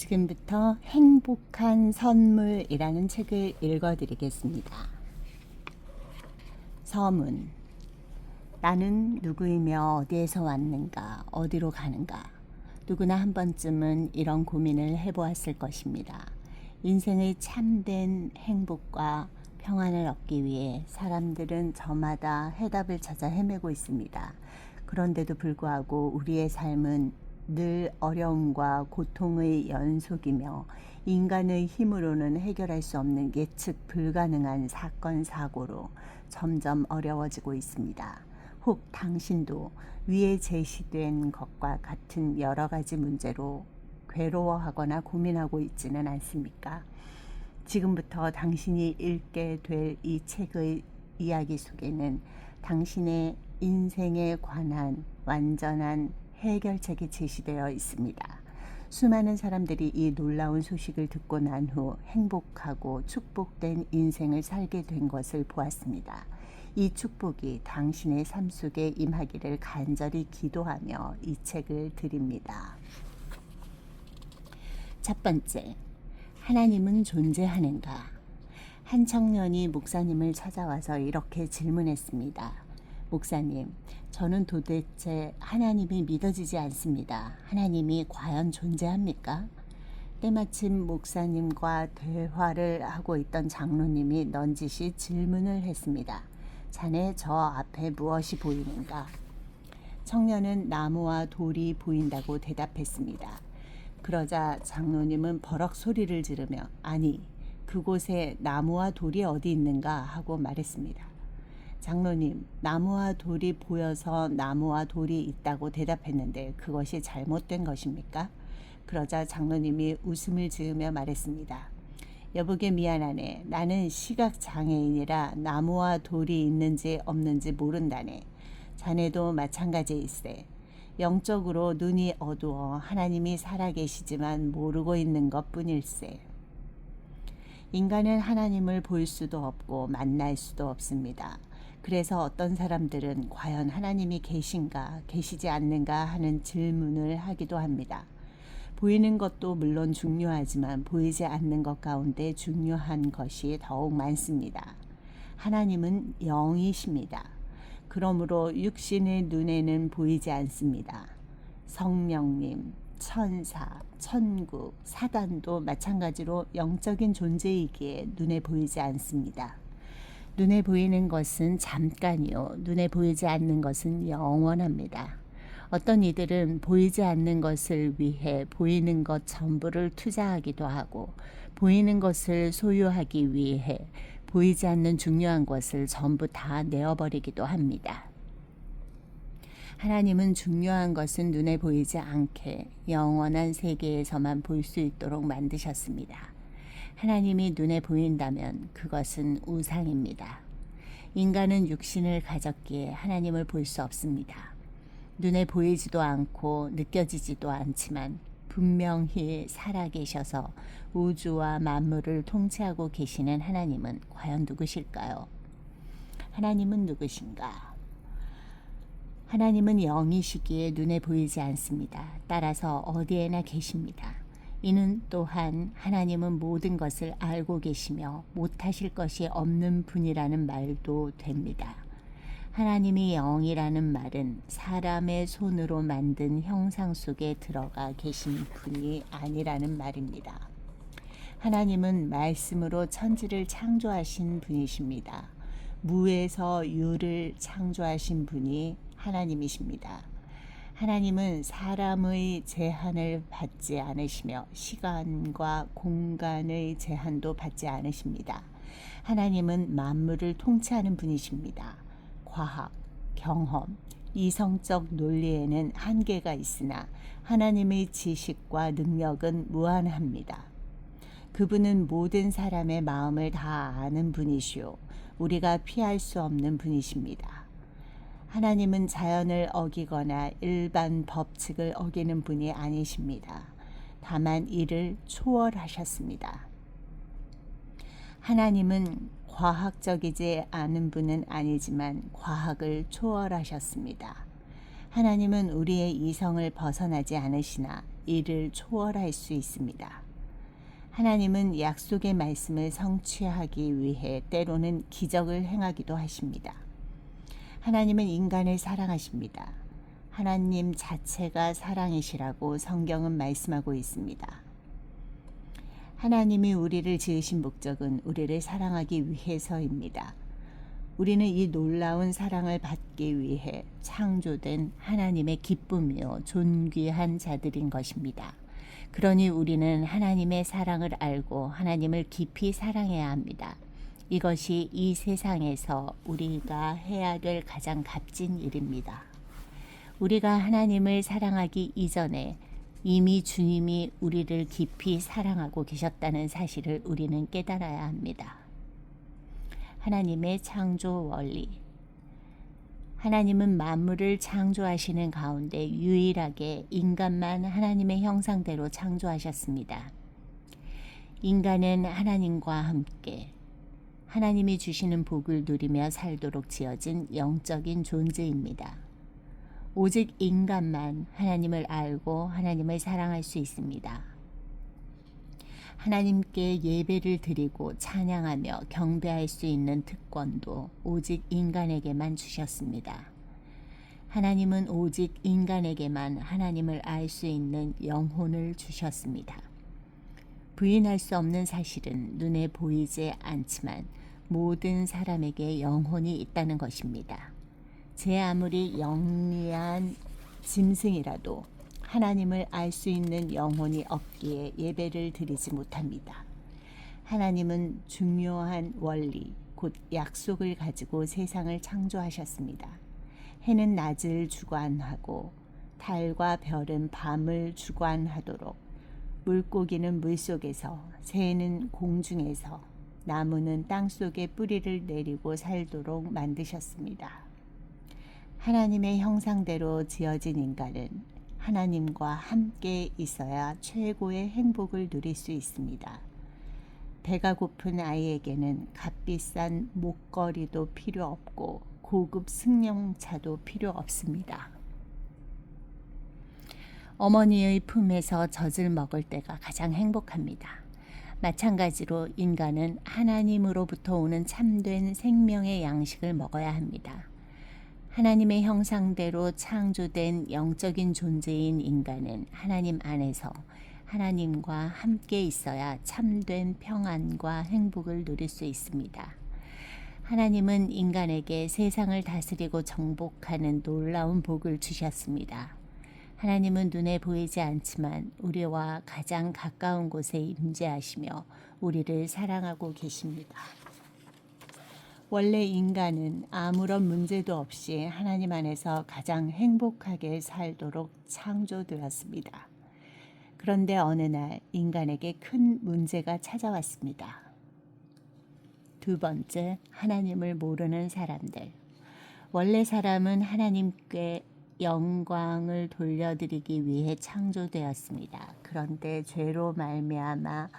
지금부터 행복한 선물이라는 책을 읽어드리겠습니다. 서문. 나는 누구이며 어디에서 왔는가, 어디로 가는가. 누구나 한 번쯤은 이런 고민을 해보았을 것입니다. 인생의 참된 행복과 평안을 얻기 위해 사람들은 저마다 해답을 찾아 헤매고 있습니다. 그런데도 불구하고 우리의 삶은 늘 어려움과 고통의 연속이며 인간의 힘으로는 해결할 수 없는 예측 불가능한 사건 사고로 점점 어려워지고 있습니다. 혹 당신도 위에 제시된 것과 같은 여러 가지 문제로 괴로워하거나 고민하고 있지는 않습니까? 지금부터 당신이 읽게 될 이 책의 이야기 속에는 당신의 인생에 관한 완전한 해결책이 제시되어 있습니다. 수많은 사람들이 이 놀라운 소식을 듣고 난 후 행복하고 축복된 인생을 살게 된 것을 보았습니다. 이 축복이 당신의 삶 속에 임하기를 간절히 기도하며 이 책을 드립니다. 첫 번째, 하나님은 존재하는가? 한 청년이 목사님을 찾아와서 이렇게 질문했습니다. 목사님, 저는 도대체 하나님이 믿어지지 않습니다. 하나님이 과연 존재합니까? 때마침 목사님과 대화를 하고 있던 장로님이 넌지시 질문을 했습니다. 자네 저 앞에 무엇이 보이는가? 청년은 나무와 돌이 보인다고 대답했습니다. 그러자 장로님은 버럭 소리를 지르며 아니, 그곳에 나무와 돌이 어디 있는가 하고 말했습니다. 장로님, 나무와 돌이 보여서 나무와 돌이 있다고 대답했는데 그것이 잘못된 것입니까? 그러자 장로님이 웃음을 지으며 말했습니다. 여보게 미안하네. 나는 시각장애인이라 나무와 돌이 있는지 없는지 모른다네. 자네도 마찬가지일세. 영적으로 눈이 어두워 하나님이 살아계시지만 모르고 있는 것뿐일세. 인간은 하나님을 볼 수도 없고 만날 수도 없습니다. 그래서 어떤 사람들은 과연 하나님이 계신가, 계시지 않는가 하는 질문을 하기도 합니다. 보이는 것도 물론 중요하지만 보이지 않는 것 가운데 중요한 것이 더욱 많습니다. 하나님은 영이십니다. 그러므로 육신의 눈에는 보이지 않습니다. 성령님, 천사, 천국, 사단도 마찬가지로 영적인 존재이기에 눈에 보이지 않습니다. 눈에 보이는 것은 잠깐이요. 눈에 보이지 않는 것은 영원합니다. 어떤 이들은 보이지 않는 것을 위해 보이는 것 전부를 투자하기도 하고 보이는 것을 소유하기 위해 보이지 않는 중요한 것을 전부 다 내어버리기도 합니다. 하나님은 중요한 것은 눈에 보이지 않게 영원한 세계에서만 볼 수 있도록 만드셨습니다. 하나님이 눈에 보인다면 그것은 우상입니다. 인간은 육신을 가졌기에 하나님을 볼 수 없습니다. 눈에 보이지도 않고 느껴지지도 않지만 분명히 살아계셔서 우주와 만물을 통치하고 계시는 하나님은 과연 누구실까요? 하나님은 누구신가? 하나님은 영이시기에 눈에 보이지 않습니다. 따라서 어디에나 계십니다. 이는 또한 하나님은 모든 것을 알고 계시며 못하실 것이 없는 분이라는 말도 됩니다. 하나님이 영이라는 말은 사람의 손으로 만든 형상 속에 들어가 계신 분이 아니라는 말입니다. 하나님은 말씀으로 천지를 창조하신 분이십니다. 무에서 유를 창조하신 분이 하나님이십니다. 하나님은 사람의 제한을 받지 않으시며 시간과 공간의 제한도 받지 않으십니다. 하나님은 만물을 통치하는 분이십니다. 과학, 경험, 이성적 논리에는 한계가 있으나 하나님의 지식과 능력은 무한합니다. 그분은 모든 사람의 마음을 다 아는 분이시오. 우리가 피할 수 없는 분이십니다. 하나님은 자연을 어기거나 일반 법칙을 어기는 분이 아니십니다. 다만 이를 초월하셨습니다. 하나님은 과학적이지 않은 분은 아니지만 과학을 초월하셨습니다. 하나님은 우리의 이성을 벗어나지 않으시나 이를 초월할 수 있습니다. 하나님은 약속의 말씀을 성취하기 위해 때로는 기적을 행하기도 하십니다. 하나님은 인간을 사랑하십니다. 하나님 자체가 사랑이시라고 성경은 말씀하고 있습니다. 하나님이 우리를 지으신 목적은 우리를 사랑하기 위해서입니다. 우리는 이 놀라운 사랑을 받기 위해 창조된 하나님의 기쁨이요 존귀한 자들인 것입니다. 그러니 우리는 하나님의 사랑을 알고 하나님을 깊이 사랑해야 합니다. 이것이 이 세상에서 우리가 해야 될 가장 값진 일입니다. 우리가 하나님을 사랑하기 이전에 이미 주님이 우리를 깊이 사랑하고 계셨다는 사실을 우리는 깨달아야 합니다. 하나님의 창조 원리. 하나님은 만물을 창조하시는 가운데 유일하게 인간만 하나님의 형상대로 창조하셨습니다. 인간은 하나님과 함께 하나님이 주시는 복을 누리며 살도록 지어진 영적인 존재입니다. 오직 인간만 하나님을 알고 하나님을 사랑할 수 있습니다. 하나님께 예배를 드리고 찬양하며 경배할 수 있는 특권도 오직 인간에게만 주셨습니다. 하나님은 오직 인간에게만 하나님을 알 수 있는 영혼을 주셨습니다. 부인할 수 없는 사실은 눈에 보이지 않지만 모든 사람에게 영혼이 있다는 것입니다. 제 아무리 영리한 짐승이라도 하나님을 알 수 있는 영혼이 없기에 예배를 드리지 못합니다. 하나님은 중요한 원리, 곧 약속을 가지고 세상을 창조하셨습니다. 해는 낮을 주관하고 달과 별은 밤을 주관하도록 물고기는 물속에서, 새는 공중에서, 나무는 땅속에 뿌리를 내리고 살도록 만드셨습니다. 하나님의 형상대로 지어진 인간은 하나님과 함께 있어야 최고의 행복을 누릴 수 있습니다. 배가 고픈 아이에게는 값비싼 목걸이도 필요 없고 고급 승용차도 필요 없습니다. 어머니의 품에서 젖을 먹을 때가 가장 행복합니다. 마찬가지로 인간은 하나님으로부터 오는 참된 생명의 양식을 먹어야 합니다. 하나님의 형상대로 창조된 영적인 존재인 인간은 하나님 안에서 하나님과 함께 있어야 참된 평안과 행복을 누릴 수 있습니다. 하나님은 인간에게 세상을 다스리고 정복하는 놀라운 복을 주셨습니다. 하나님은 눈에 보이지 않지만 우리와 가장 가까운 곳에 임재하시며 우리를 사랑하고 계십니다. 원래 인간은 아무런 문제도 없이 하나님 안에서 가장 행복하게 살도록 창조되었습니다. 그런데 어느 날 인간에게 큰 문제가 찾아왔습니다. 두 번째, 하나님을 모르는 사람들. 원래 사람은 하나님께 영광을 돌려드리기 위해 창조되었습니다. 그런데 죄로 말미암아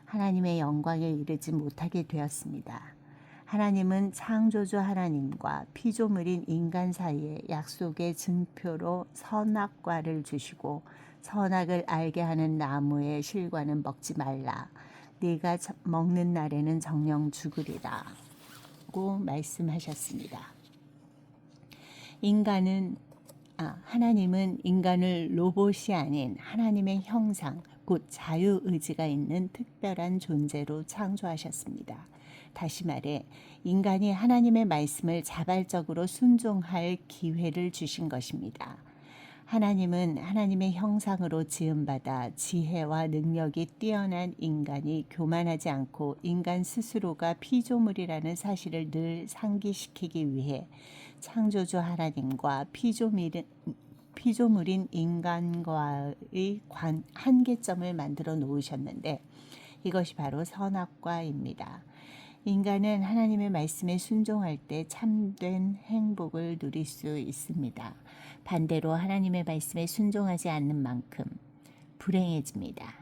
하나님의 영광에 이르지 못하게 되었습니다. 하나님은 창조주 하나님과 피조물인 인간 사이에 약속의 증표로 선악과를 주시고 선악을 알게 하는 나무의 실과는 먹지 말라. 네가 먹는 날에는 정령 죽으리라. 고 말씀하셨습니다. 하나님은 인간을 로봇이 아닌 하나님의 형상, 곧 자유의지가 있는 특별한 존재로 창조하셨습니다. 다시 말해 인간이 하나님의 말씀을 자발적으로 순종할 기회를 주신 것입니다. 하나님은 하나님의 형상으로 지음받아 지혜와 능력이 뛰어난 인간이 교만하지 않고 인간 스스로가 피조물이라는 사실을 늘 상기시키기 위해 창조주 하나님과 피조물인 인간과의 한계점을 만들어 놓으셨는데 이것이 바로 선악과입니다. 인간은 하나님의 말씀에 순종할 때 참된 행복을 누릴 수 있습니다. 반대로 하나님의 말씀에 순종하지 않는 만큼 불행해집니다.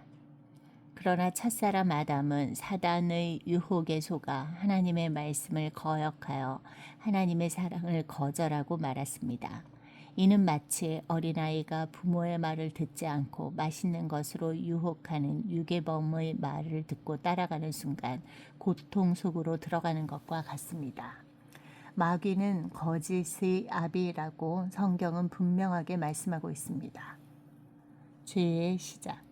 그러나 첫사람 아담은 사단의 유혹에 속아 하나님의 말씀을 거역하여 하나님의 사랑을 거절하고 말았습니다. 이는 마치 어린아이가 부모의 말을 듣지 않고 맛있는 것으로 유혹하는 유괴범의 말을 듣고 따라가는 순간 고통 속으로 들어가는 것과 같습니다. 마귀는 거짓의 아비라고 성경은 분명하게 말씀하고 있습니다. 죄의 시작.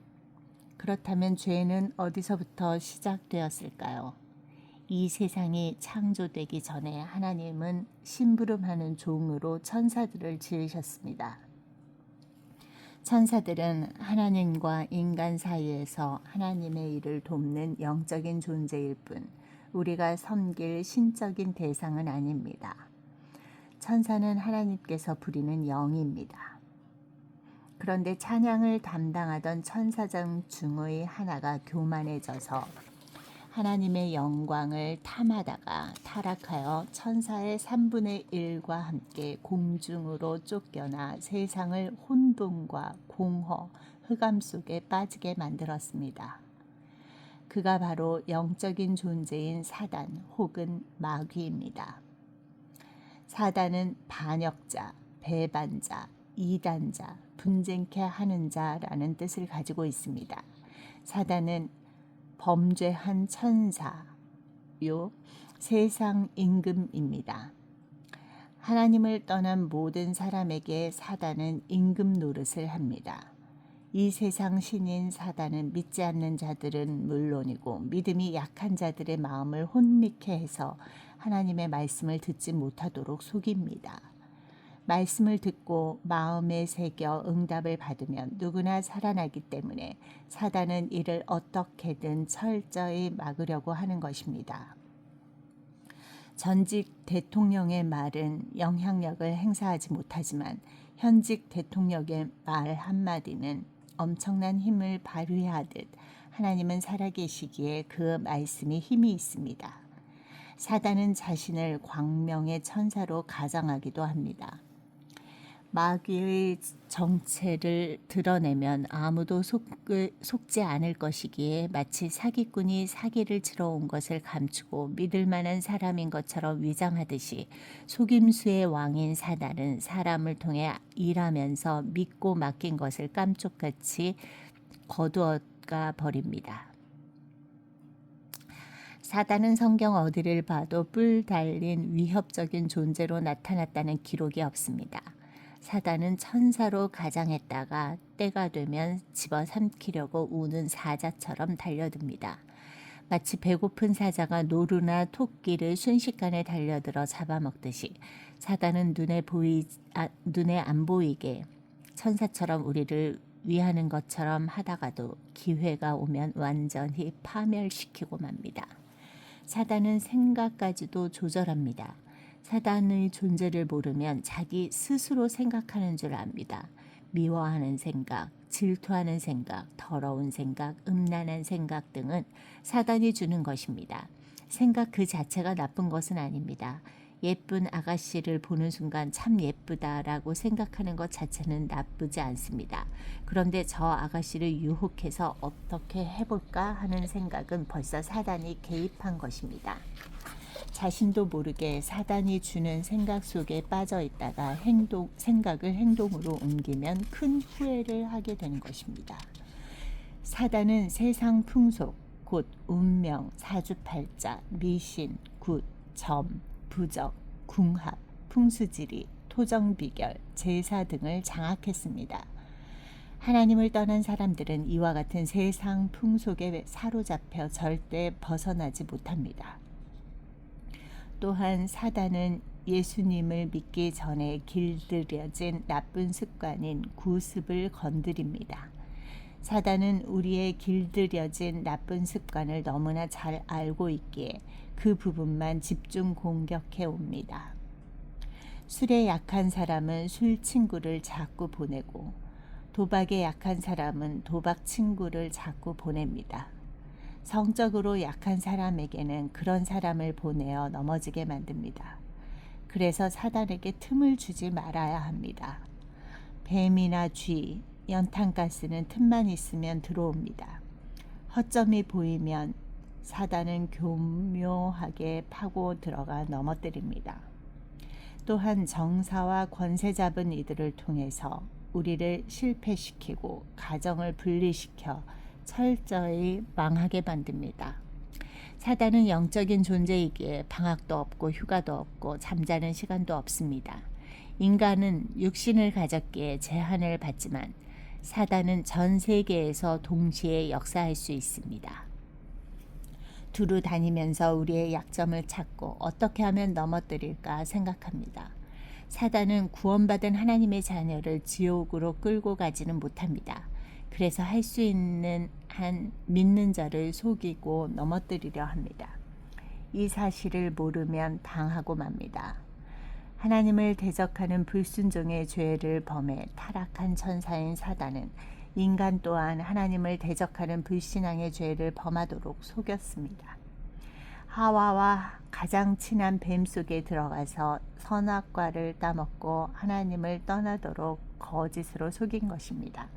그렇다면 죄는 어디서부터 시작되었을까요? 이 세상이 창조되기 전에 하나님은 심부름하는 종으로 천사들을 지으셨습니다. 천사들은 하나님과 인간 사이에서 하나님의 일을 돕는 영적인 존재일 뿐 우리가 섬길 신적인 대상은 아닙니다. 천사는 하나님께서 부리는 영입니다. 그런데 찬양을 담당하던 천사장 중의 하나가 교만해져서 하나님의 영광을 탐하다가 타락하여 천사의 3분의 1과 함께 공중으로 쫓겨나 세상을 혼돈과 공허, 흑암 속에 빠지게 만들었습니다. 그가 바로 영적인 존재인 사단 혹은 마귀입니다. 사단은 반역자, 배반자, 이단자, 분쟁케 하는 자라는 뜻을 가지고 있습니다. 사단은 범죄한 천사요 세상 임금입니다. 하나님을 떠난 모든 사람에게 사단은 임금 노릇을 합니다. 이 세상 신인 사단은 믿지 않는 자들은 물론이고 믿음이 약한 자들의 마음을 혼미케 해서 하나님의 말씀을 듣지 못하도록 속입니다. 말씀을 듣고 마음에 새겨 응답을 받으면 누구나 살아나기 때문에 사단은 이를 어떻게든 철저히 막으려고 하는 것입니다. 전직 대통령의 말은 영향력을 행사하지 못하지만 현직 대통령의 말 한마디는 엄청난 힘을 발휘하듯 하나님은 살아계시기에 그 말씀이 힘이 있습니다. 사단은 자신을 광명의 천사로 가장하기도 합니다. 마귀의 정체를 드러내면 아무도 속지 않을 것이기에 마치 사기꾼이 사기를 치러 온 것을 감추고 믿을 만한 사람인 것처럼 위장하듯이 속임수의 왕인 사단은 사람을 통해 일하면서 믿고 맡긴 것을 깜짝같이 거두어가 버립니다. 사단은 성경 어디를 봐도 뿔 달린 위협적인 존재로 나타났다는 기록이 없습니다. 사단은 천사로 가장했다가 때가 되면 집어삼키려고 우는 사자처럼 달려듭니다. 마치 배고픈 사자가 노루나 토끼를 순식간에 달려들어 잡아먹듯이 사단은 눈에 안 보이게 천사처럼 우리를 위하는 것처럼 하다가도 기회가 오면 완전히 파멸시키고 맙니다. 사단은 생각까지도 조절합니다. 사단의 존재를 모르면 자기 스스로 생각하는 줄 압니다. 미워하는 생각, 질투하는 생각, 더러운 생각, 음란한 생각 등은 사단이 주는 것입니다. 생각 그 자체가 나쁜 것은 아닙니다. 예쁜 아가씨를 보는 순간 참 예쁘다라고 생각하는 것 자체는 나쁘지 않습니다. 그런데 저 아가씨를 유혹해서 어떻게 해볼까 하는 생각은 벌써 사단이 개입한 것입니다. 자신도 모르게 사단이 주는 생각 속에 빠져 있다가 생각을 행동으로 옮기면 큰 후회를 하게 되는 것입니다. 사단은 세상 풍속, 곧 운명, 사주팔자, 미신, 굿, 점, 부적, 궁합, 풍수지리, 토정비결, 제사 등을 장악했습니다. 하나님을 떠난 사람들은 이와 같은 세상 풍속에 사로잡혀 절대 벗어나지 못합니다. 또한 사단은 예수님을 믿기 전에 길들여진 나쁜 습관인 구습을 건드립니다. 사단은 우리의 길들여진 나쁜 습관을 너무나 잘 알고 있기에 그 부분만 집중 공격해 옵니다. 술에 약한 사람은 술 친구를 자꾸 보내고 도박에 약한 사람은 도박 친구를 자꾸 보냅니다. 성적으로 약한 사람에게는 그런 사람을 보내어 넘어지게 만듭니다. 그래서 사단에게 틈을 주지 말아야 합니다. 뱀이나 쥐, 연탄가스는 틈만 있으면 들어옵니다. 허점이 보이면 사단은 교묘하게 파고 들어가 넘어뜨립니다. 또한 정사와 권세 잡은 이들을 통해서 우리를 실패시키고 가정을 분리시켜 철저히 망하게 만듭니다. 사단은 영적인 존재이기에 방학도 없고 휴가도 없고 잠자는 시간도 없습니다. 인간은 육신을 가졌기에 제한을 받지만 사단은 전 세계에서 동시에 역사할 수 있습니다. 두루 다니면서 우리의 약점을 찾고 어떻게 하면 넘어뜨릴까 생각합니다. 사단은 구원받은 하나님의 자녀를 지옥으로 끌고 가지는 못합니다. 그래서 할 수 있는 한 믿는 자를 속이고 넘어뜨리려 합니다. 이 사실을 모르면 당하고 맙니다. 하나님을 대적하는 불순종의 죄를 범해 타락한 천사인 사단은 인간 또한 하나님을 대적하는 불신앙의 죄를 범하도록 속였습니다. 하와와 가장 친한 뱀 속에 들어가서 선악과를 따먹고 하나님을 떠나도록 거짓으로 속인 것입니다.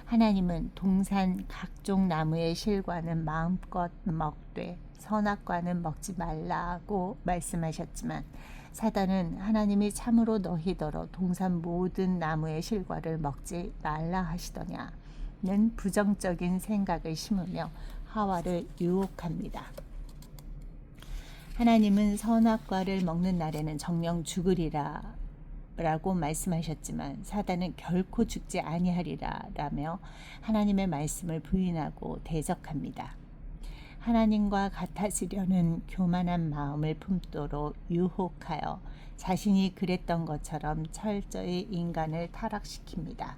하나님은 동산 각종 나무의 실과는 마음껏 먹되 선악과는 먹지 말라고 말씀하셨지만 사단은 하나님이 참으로 너희더러 동산 모든 나무의 실과를 먹지 말라 하시더냐는 부정적인 생각을 심으며 하와를 유혹합니다. 하나님은 선악과를 먹는 날에는 정령 죽으리라 라고 말씀하셨지만 사단은 결코 죽지 아니하리라 라며 하나님의 말씀을 부인하고 대적합니다. 하나님과 같아지려는 교만한 마음을 품도록 유혹하여 자신이 그랬던 것처럼 철저히 인간을 타락시킵니다.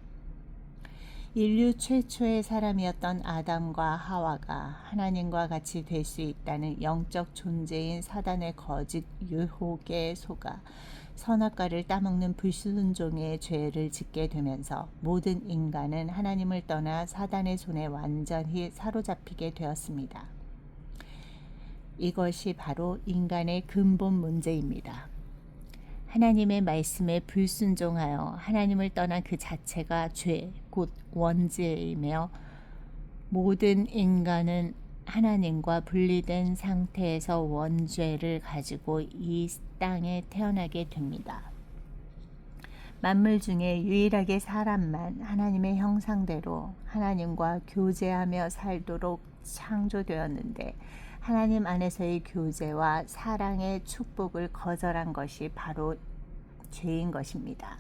인류 최초의 사람이었던 아담과 하와가 하나님과 같이 될 수 있다는 영적 존재인 사단의 거짓 유혹에 속아 선악과를 따먹는 불순종의 죄를 짓게 되면서 모든 인간은 하나님을 떠나 사단의 손에 완전히 사로잡히게 되었습니다. 이것이 바로 인간의 근본 문제입니다. 하나님의 말씀에 불순종하여 하나님을 떠난 그 자체가 죄, 곧 원죄이며 모든 인간은 하나님과 분리된 상태에서 원죄를 가지고 이 땅에 태어나게 됩니다. 만물 중에 유일하게 사람만 하나님의 형상대로 하나님과 교제하며 살도록 창조되었는데 하나님 안에서의 교제와 사랑의 축복을 거절한 것이 바로 죄인 것입니다.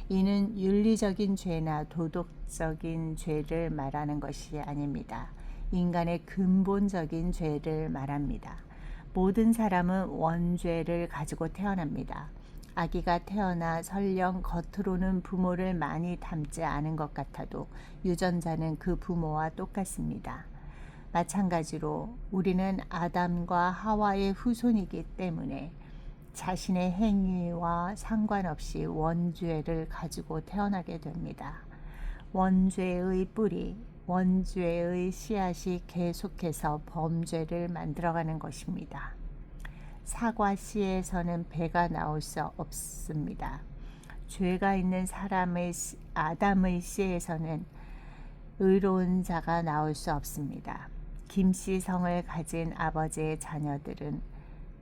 이는 윤리적인 죄나 도덕적인 죄를 말하는 것이 아닙니다. 인간의 근본적인 죄를 말합니다. 모든 사람은 원죄를 가지고 태어납니다. 아기가 태어나 설령 겉으로는 부모를 많이 닮지 않은 것 같아도 유전자는 그 부모와 똑같습니다. 마찬가지로 우리는 아담과 하와의 후손이기 때문에 자신의 행위와 상관없이 원죄를 가지고 태어나게 됩니다. 원죄의 뿌리, 원죄의 씨앗이 계속해서 범죄를 만들어가는 것입니다. 사과 씨에서는 배가 나올 수 없습니다. 죄가 있는 사람의 아담의 씨에서는 의로운 자가 나올 수 없습니다. 김씨 성을 가진 아버지의 자녀들은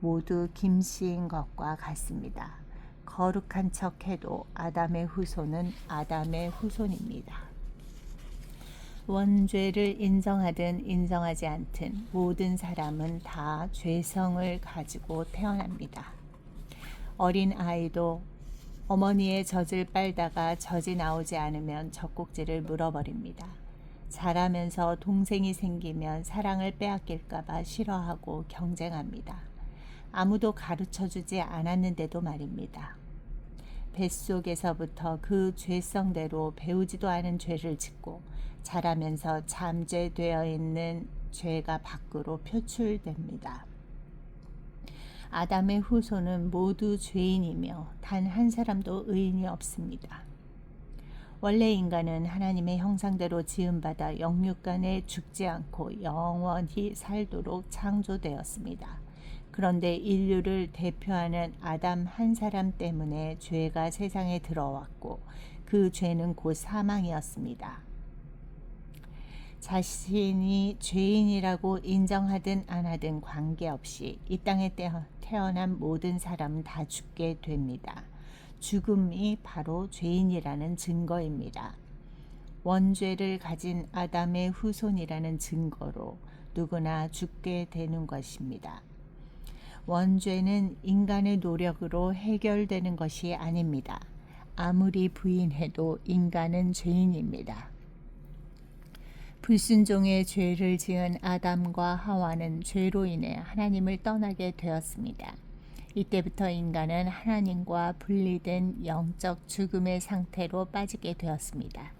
모두 김씨인 것과 같습니다. 거룩한 척해도 아담의 후손은 아담의 후손입니다. 원죄를 인정하든 인정하지 않든 모든 사람은 다 죄성을 가지고 태어납니다. 어린 아이도 어머니의 젖을 빨다가 젖이 나오지 않으면 젖꼭지를 물어버립니다. 자라면서 동생이 생기면 사랑을 빼앗길까봐 싫어하고 경쟁합니다. 아무도 가르쳐주지 않았는데도 말입니다. 뱃속에서부터 그 죄성대로 배우지도 않은 죄를 짓고 자라면서 잠재되어 있는 죄가 밖으로 표출됩니다. 아담의 후손은 모두 죄인이며 단 한 사람도 의인이 없습니다. 원래 인간은 하나님의 형상대로 지음받아 영육간에 죽지 않고 영원히 살도록 창조되었습니다. 그런데 인류를 대표하는 아담 한 사람 때문에 죄가 세상에 들어왔고 그 죄는 곧 사망이었습니다. 자신이 죄인이라고 인정하든 안 하든 관계없이 이 땅에 태어난 모든 사람은 다 죽게 됩니다. 죽음이 바로 죄인이라는 증거입니다. 원죄를 가진 아담의 후손이라는 증거로 누구나 죽게 되는 것입니다. 원죄는 인간의 노력으로 해결되는 것이 아닙니다. 아무리 부인해도 인간은 죄인입니다. 불순종의 죄를 지은 아담과 하와는 죄로 인해 하나님을 떠나게 되었습니다. 이때부터 인간은 하나님과 분리된 영적 죽음의 상태로 빠지게 되었습니다.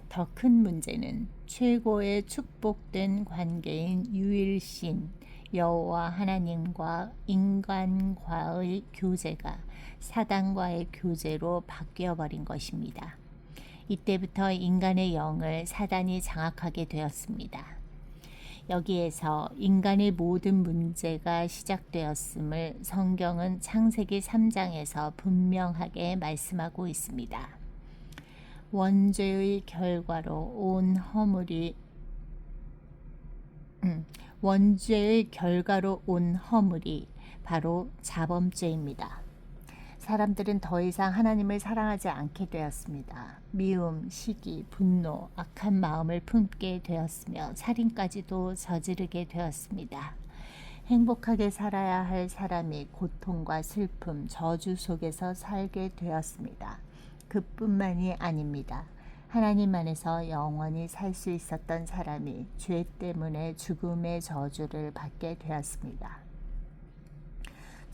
더 큰 문제는 최고의 축복된 관계인 유일신 여호와 하나님과 인간과의 교제가 사단과의 교제로 바뀌어버린 것입니다. 이때부터 인간의 영을 사단이 장악하게 되었습니다. 여기에서 인간의 모든 문제가 시작되었음을 성경은 창세기 3장에서 분명하게 말씀하고 있습니다. 원죄의 결과로 온 허물이 바로 자범죄입니다. 사람들은 더 이상 하나님을 사랑하지 않게 되었습니다. 미움, 시기, 분노, 악한 마음을 품게 되었으며 살인까지도 저지르게 되었습니다. 행복하게 살아야 할 사람이 고통과 슬픔, 저주 속에서 살게 되었습니다. 그뿐만이 아닙니다. 하나님 안에서 영원히 살 수 있었던 사람이 죄 때문에 죽음의 저주를 받게 되었습니다.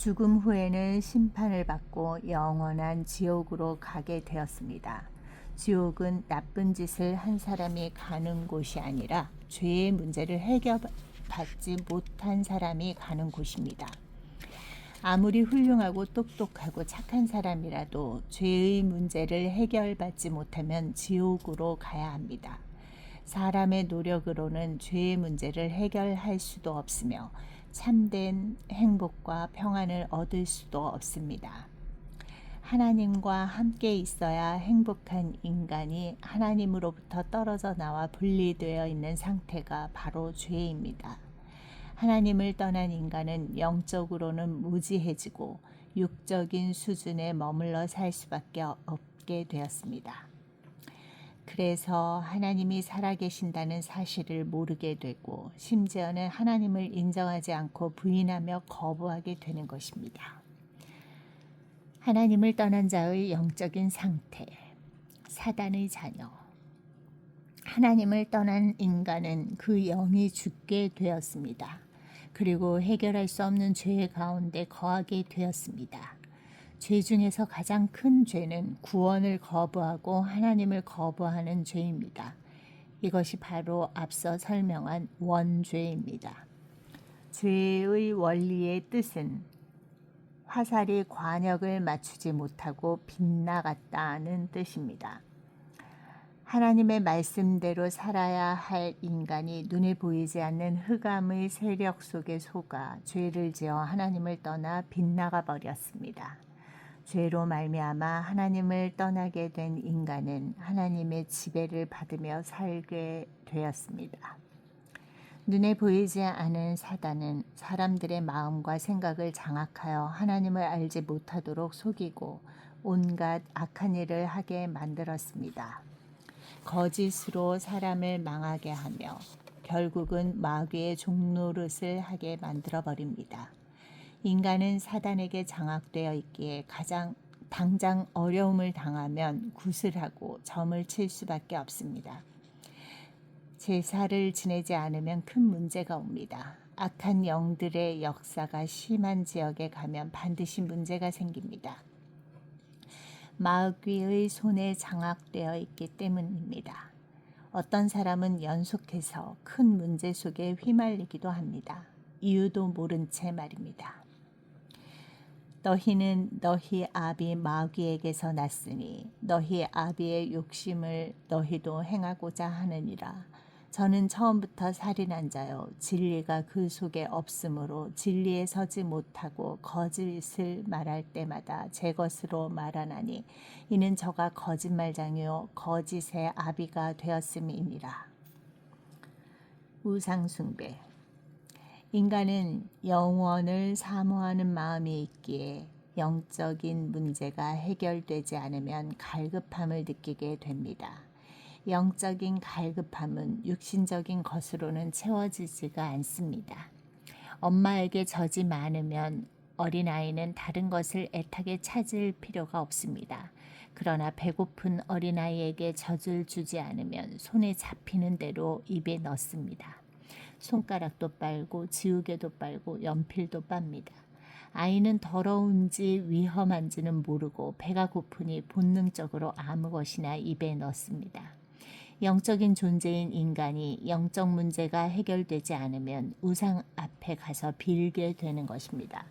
죽음 후에는 심판을 받고 영원한 지옥으로 가게 되었습니다. 지옥은 나쁜 짓을 한 사람이 가는 곳이 아니라 죄의 문제를 해결받지 못한 사람이 가는 곳입니다. 아무리 훌륭하고 똑똑하고 착한 사람이라도 죄의 문제를 해결받지 못하면 지옥으로 가야 합니다. 사람의 노력으로는 죄의 문제를 해결할 수도 없으며 참된 행복과 평안을 얻을 수도 없습니다. 하나님과 함께 있어야 행복한 인간이 하나님으로부터 떨어져 나와 분리되어 있는 상태가 바로 죄입니다. 하나님을 떠난 인간은 영적으로는 무지해지고 육적인 수준에 머물러 살 수밖에 없게 되었습니다. 그래서 하나님이 살아계신다는 사실을 모르게 되고 심지어는 하나님을 인정하지 않고 부인하며 거부하게 되는 것입니다. 하나님을 떠난 자의 영적인 상태, 사단의 자녀. 하나님을 떠난 인간은 그 영이 죽게 되었습니다. 그리고 해결할 수 없는 죄 가운데 거하게 되었습니다. 죄 중에서 가장 큰 죄는 구원을 거부하고 하나님을 거부하는 죄입니다. 이것이 바로 앞서 설명한 원죄입니다. 죄의 원리의 뜻은 화살이 관역을 맞추지 못하고 빗나갔다는 뜻입니다. 하나님의 말씀대로 살아야 할 인간이 눈에 보이지 않는 흑암의 세력 속에 속아 죄를 지어 하나님을 떠나 빗나가 버렸습니다. 죄로 말미암아 하나님을 떠나게 된 인간은 하나님의 지배를 받으며 살게 되었습니다. 눈에 보이지 않은 사단은 사람들의 마음과 생각을 장악하여 하나님을 알지 못하도록 속이고 온갖 악한 일을 하게 만들었습니다. 거짓으로 사람을 망하게 하며 결국은 마귀의 종노릇을 하게 만들어버립니다. 인간은 사단에게 장악되어 있기에 당장 어려움을 당하면 구슬하고 점을 칠 수밖에 없습니다. 제사를 지내지 않으면 큰 문제가 옵니다. 악한 영들의 역사가 심한 지역에 가면 반드시 문제가 생깁니다. 마귀의 손에 장악되어 있기 때문입니다. 어떤 사람은 연속해서 큰 문제 속에 휘말리기도 합니다. 이유도 모른 채 말입니다. 너희는 너희 아비 마귀에게서 났으니 너희 아비의 욕심을 너희도 행하고자 하느니라. 저는 처음부터 살인한 자요 진리가 그 속에 없으므로 진리에 서지 못하고 거짓을 말할 때마다 제 것으로 말하나니 이는 저가 거짓말장이요 거짓의 아비가 되었음이니라. 우상숭배. 인간은 영원을 사모하는 마음이 있기에 영적인 문제가 해결되지 않으면 갈급함을 느끼게 됩니다. 영적인 갈급함은 육신적인 것으로는 채워지지가 않습니다. 엄마에게 젖이 많으면 어린아이는 다른 것을 애타게 찾을 필요가 없습니다. 그러나 배고픈 어린아이에게 젖을 주지 않으면 손에 잡히는 대로 입에 넣습니다. 손가락도 빨고 지우개도 빨고 연필도 빱니다. 아이는 더러운지 위험한지는 모르고 배가 고프니 본능적으로 아무 것이나 입에 넣습니다. 영적인 존재인 인간이 영적 문제가 해결되지 않으면 우상 앞에 가서 빌게 되는 것입니다.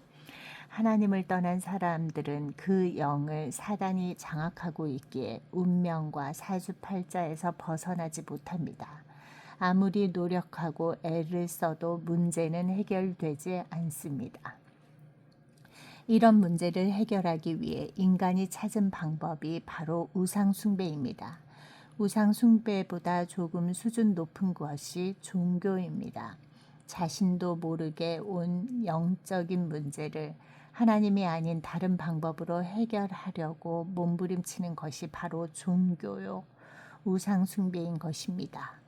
하나님을 떠난 사람들은 그 영을 사단이 장악하고 있기에 운명과 사주팔자에서 벗어나지 못합니다. 아무리 노력하고 애를 써도 문제는 해결되지 않습니다. 이런 문제를 해결하기 위해 인간이 찾은 방법이 바로 우상 숭배입니다. 우상 숭배보다 조금 수준 높은 것이 종교입니다. 자신도 모르게 온 영적인 문제를 하나님이 아닌 다른 방법으로 해결하려고 몸부림치는 것이 바로 종교요, 우상 숭배인 것입니다.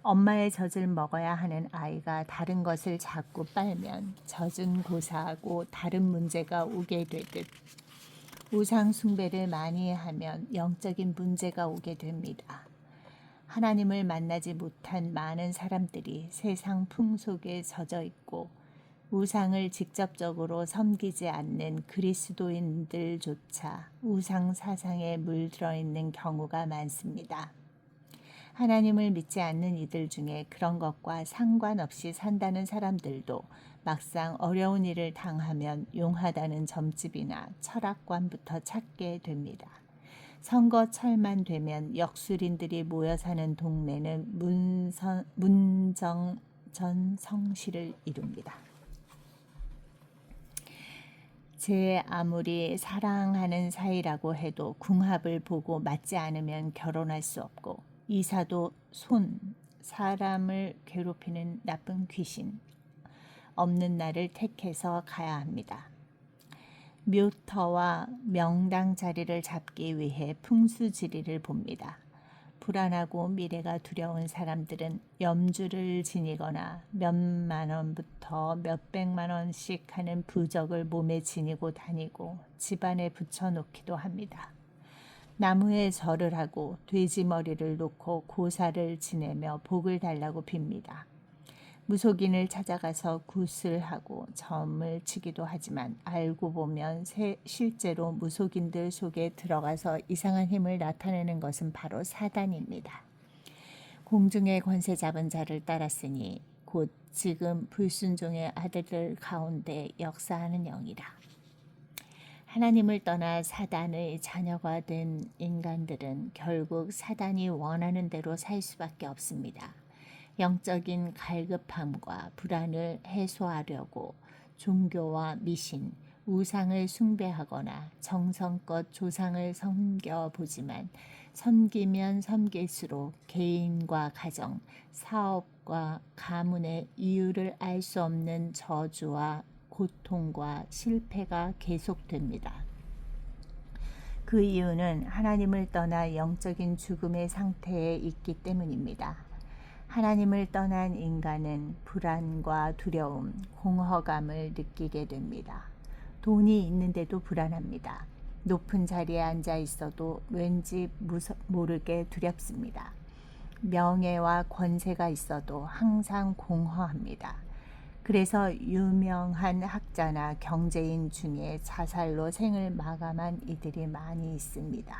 엄마의 젖을 먹어야 하는 아이가 다른 것을 자꾸 빨면 젖은 고사하고 다른 문제가 오게 되듯 우상 숭배를 많이 하면 영적인 문제가 오게 됩니다. 하나님을 만나지 못한 많은 사람들이 세상 풍속에 젖어 있고 우상을 직접적으로 섬기지 않는 그리스도인들조차 우상 사상에 물들어 있는 경우가 많습니다. 하나님을 믿지 않는 이들 중에 그런 것과 상관없이 산다는 사람들도 막상 어려운 일을 당하면 용하다는 점집이나 철학관부터 찾게 됩니다. 선거철만 되면 역술인들이 모여 사는 동네는 문정전성시를 이룹니다. 제 아무리 사랑하는 사이라고 해도 궁합을 보고 맞지 않으면 결혼할 수 없고 이사도 사람을 괴롭히는 나쁜 귀신 없는 날을 택해서 가야 합니다. 묘터와 명당 자리를 잡기 위해 풍수지리를 봅니다. 불안하고 미래가 두려운 사람들은 염주를 지니거나 몇만 원부터 몇백만 원씩 하는 부적을 몸에 지니고 다니고 집안에 붙여놓기도 합니다. 나무에 절을 하고 돼지 머리를 놓고 고사를 지내며 복을 달라고 빕니다. 무속인을 찾아가서 굿을 하고 점을 치기도 하지만 알고 보면 실제로 무속인들 속에 들어가서 이상한 힘을 나타내는 것은 바로 사단입니다. 공중의 권세 잡은 자를 따랐으니 곧 지금 불순종의 아들들 가운데 역사하는 영이라. 하나님을 떠나 사단의 자녀가 된 인간들은 결국 사단이 원하는 대로 살 수밖에 없습니다. 영적인 갈급함과 불안을 해소하려고 종교와 미신, 우상을 숭배하거나 정성껏 조상을 섬겨보지만 섬기면 섬길수록 개인과 가정, 사업과 가문의 이유를 알 수 없는 저주와 고통과 실패가 계속됩니다. 그 이유는 하나님을 떠나 영적인 죽음의 상태에 있기 때문입니다. 하나님을 떠난 인간은 불안과 두려움, 공허감을 느끼게 됩니다. 돈이 있는데도 불안합니다. 높은 자리에 앉아 있어도 왠지 모르게 두렵습니다. 명예와 권세가 있어도 항상 공허합니다. 그래서 유명한 학자나 경제인 중에 자살로 생을 마감한 이들이 많이 있습니다.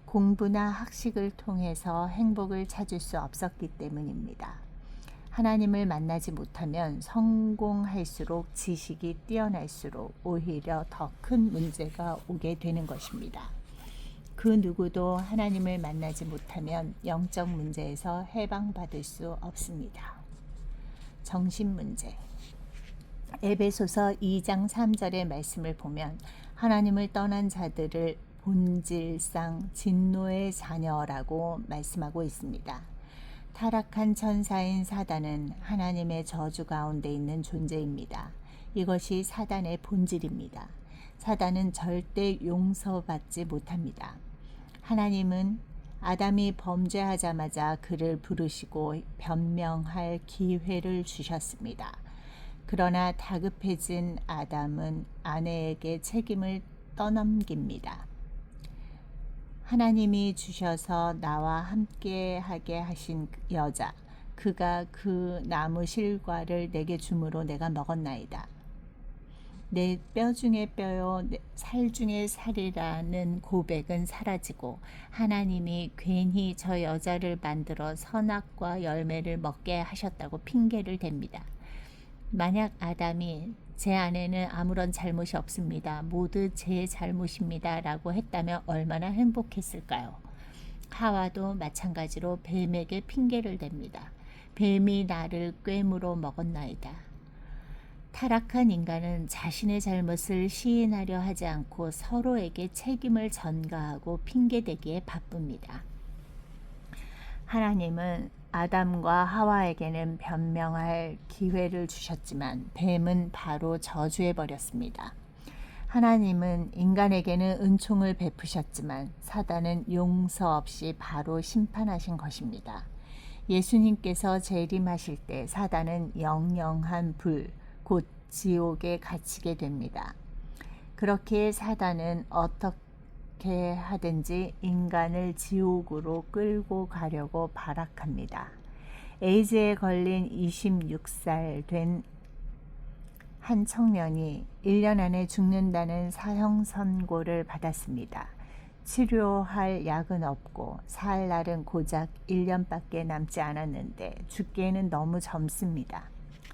공부나 학식을 통해서 행복을 찾을 수 없었기 때문입니다. 하나님을 만나지 못하면 성공할수록 지식이 뛰어날수록 오히려 더 큰 문제가 오게 되는 것입니다. 그 누구도 하나님을 만나지 못하면 영적 문제에서 해방받을 수 없습니다. 정신 문제. 에베소서 2장 3절의 말씀을 보면 하나님을 떠난 자들을 본질상 진노의 자녀라고 말씀하고 있습니다. 타락한 천사인 사단은 하나님의 저주 가운데 있는 존재입니다. 이것이 사단의 본질입니다. 사단은 절대 용서받지 못합니다. 하나님은 아담이 범죄하자마자 그를 부르시고 변명할 기회를 주셨습니다. 그러나 다급해진 아담은 아내에게 책임을 떠넘깁니다. 하나님이 주셔서 나와 함께하게 하신 여자, 그가 그 나무 실과를 내게 주므로 내가 먹었나이다. 내 뼈 중에 뼈요 살 중에 살이라는 고백은 사라지고 하나님이 괜히 저 여자를 만들어 선악과 열매를 먹게 하셨다고 핑계를 댑니다. 만약 아담이 제 아내는 아무런 잘못이 없습니다. 모두 제 잘못입니다. 라고 했다면 얼마나 행복했을까요? 하와도 마찬가지로 뱀에게 핑계를 댑니다. 뱀이 나를 꾀물어 먹었나이다. 타락한 인간은 자신의 잘못을 시인하려 하지 않고 서로에게 책임을 전가하고 핑계대기에 바쁩니다. 하나님은 아담과 하와에게는 변명할 기회를 주셨지만 뱀은 바로 저주해버렸습니다. 하나님은 인간에게는 은총을 베푸셨지만 사단은 용서 없이 바로 심판하신 것입니다. 예수님께서 재림하실 때 사단은 영영한 불, 곧 지옥에 갇히게 됩니다. 그렇게 사단은 어떻게 하든지 인간을 지옥으로 끌고 가려고 발악합니다. 에이즈에 걸린 26살 된 한 청년이 1년 안에 죽는다는 사형 선고를 받았습니다. 치료할 약은 없고 살 날은 고작 1년밖에 남지 않았는데 죽기에는 너무 젊습니다.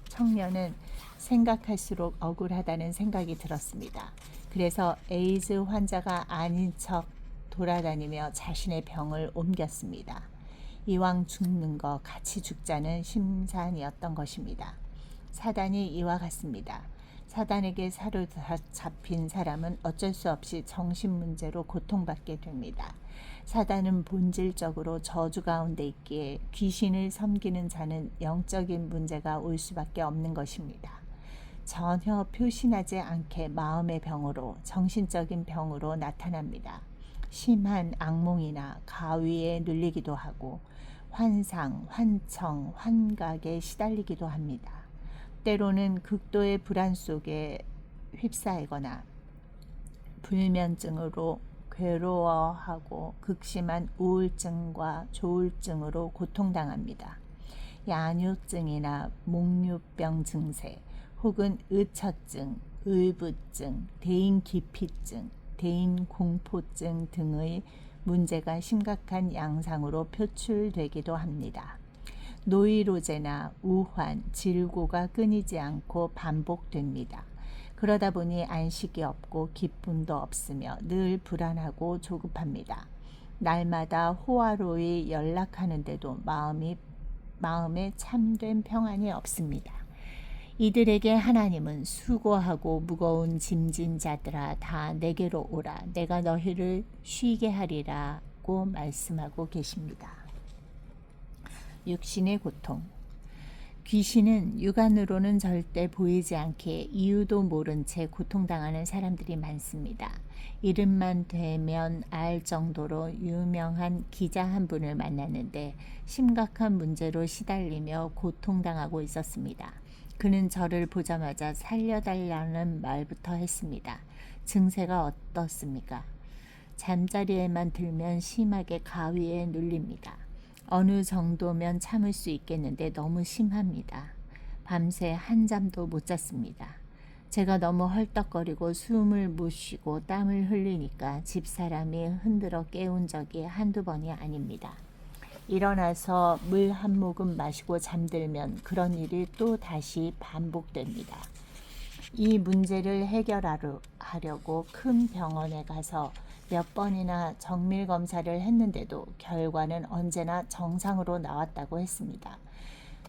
청년은 생각할수록 억울하다는 생각이 들었습니다. 그래서 에이즈 환자가 아닌 척 돌아다니며 자신의 병을 옮겼습니다. 이왕 죽는 거 같이 죽자는 심산이었던 것입니다. 사단이 이와 같습니다. 사단에게 사로잡힌 사람은 어쩔 수 없이 정신문제로 고통받게 됩니다. 사단은 본질적으로 저주 가운데 있기에 귀신을 섬기는 자는 영적인 문제가 올 수밖에 없는 것입니다. 전혀 표시나지 않게 마음의 병으로, 정신적인 병으로 나타납니다. 심한 악몽이나 가위에 눌리기도 하고 환상, 환청, 환각에 시달리기도 합니다. 때로는 극도의 불안 속에 휩싸이거나 불면증으로 괴로워하고 극심한 우울증과 조울증으로 고통당합니다. 야뇨증이나 목류병 증세 혹은 의처증, 의부증, 대인기피증, 대인공포증 등의 문제가 심각한 양상으로 표출되기도 합니다. 노이로제나 우환, 질고가 끊이지 않고 반복됩니다. 그러다 보니 안식이 없고 기쁨도 없으며 늘 불안하고 조급합니다. 날마다 호화로이 연락하는데도 마음에 참된 평안이 없습니다. 이들에게 하나님은 수고하고 무거운 짐진 자들아 다 내게로 오라 내가 너희를 쉬게 하리라고 말씀하고 계십니다. 육신의 고통. 귀신은 육안으로는 절대 보이지 않게 이유도 모른 채 고통당하는 사람들이 많습니다. 이름만 되면 알 정도로 유명한 기자 한 분을 만났는데 심각한 문제로 시달리며 고통당하고 있었습니다. 그는 저를 보자마자 살려달라는 말부터 했습니다. 증세가 어떻습니까? 잠자리에만 들면 심하게 가위에 눌립니다. 어느 정도면 참을 수 있겠는데 너무 심합니다. 밤새 한잠도 못 잤습니다. 제가 너무 헐떡거리고 숨을 못 쉬고 땀을 흘리니까 집사람이 흔들어 깨운 적이 한두 번이 아닙니다. 일어나서 물 한 모금 마시고 잠들면 그런 일이 또 다시 반복됩니다. 이 문제를 해결하려고 큰 병원에 가서 몇 번이나 정밀 검사를 했는데도 결과는 언제나 정상으로 나왔다고 했습니다.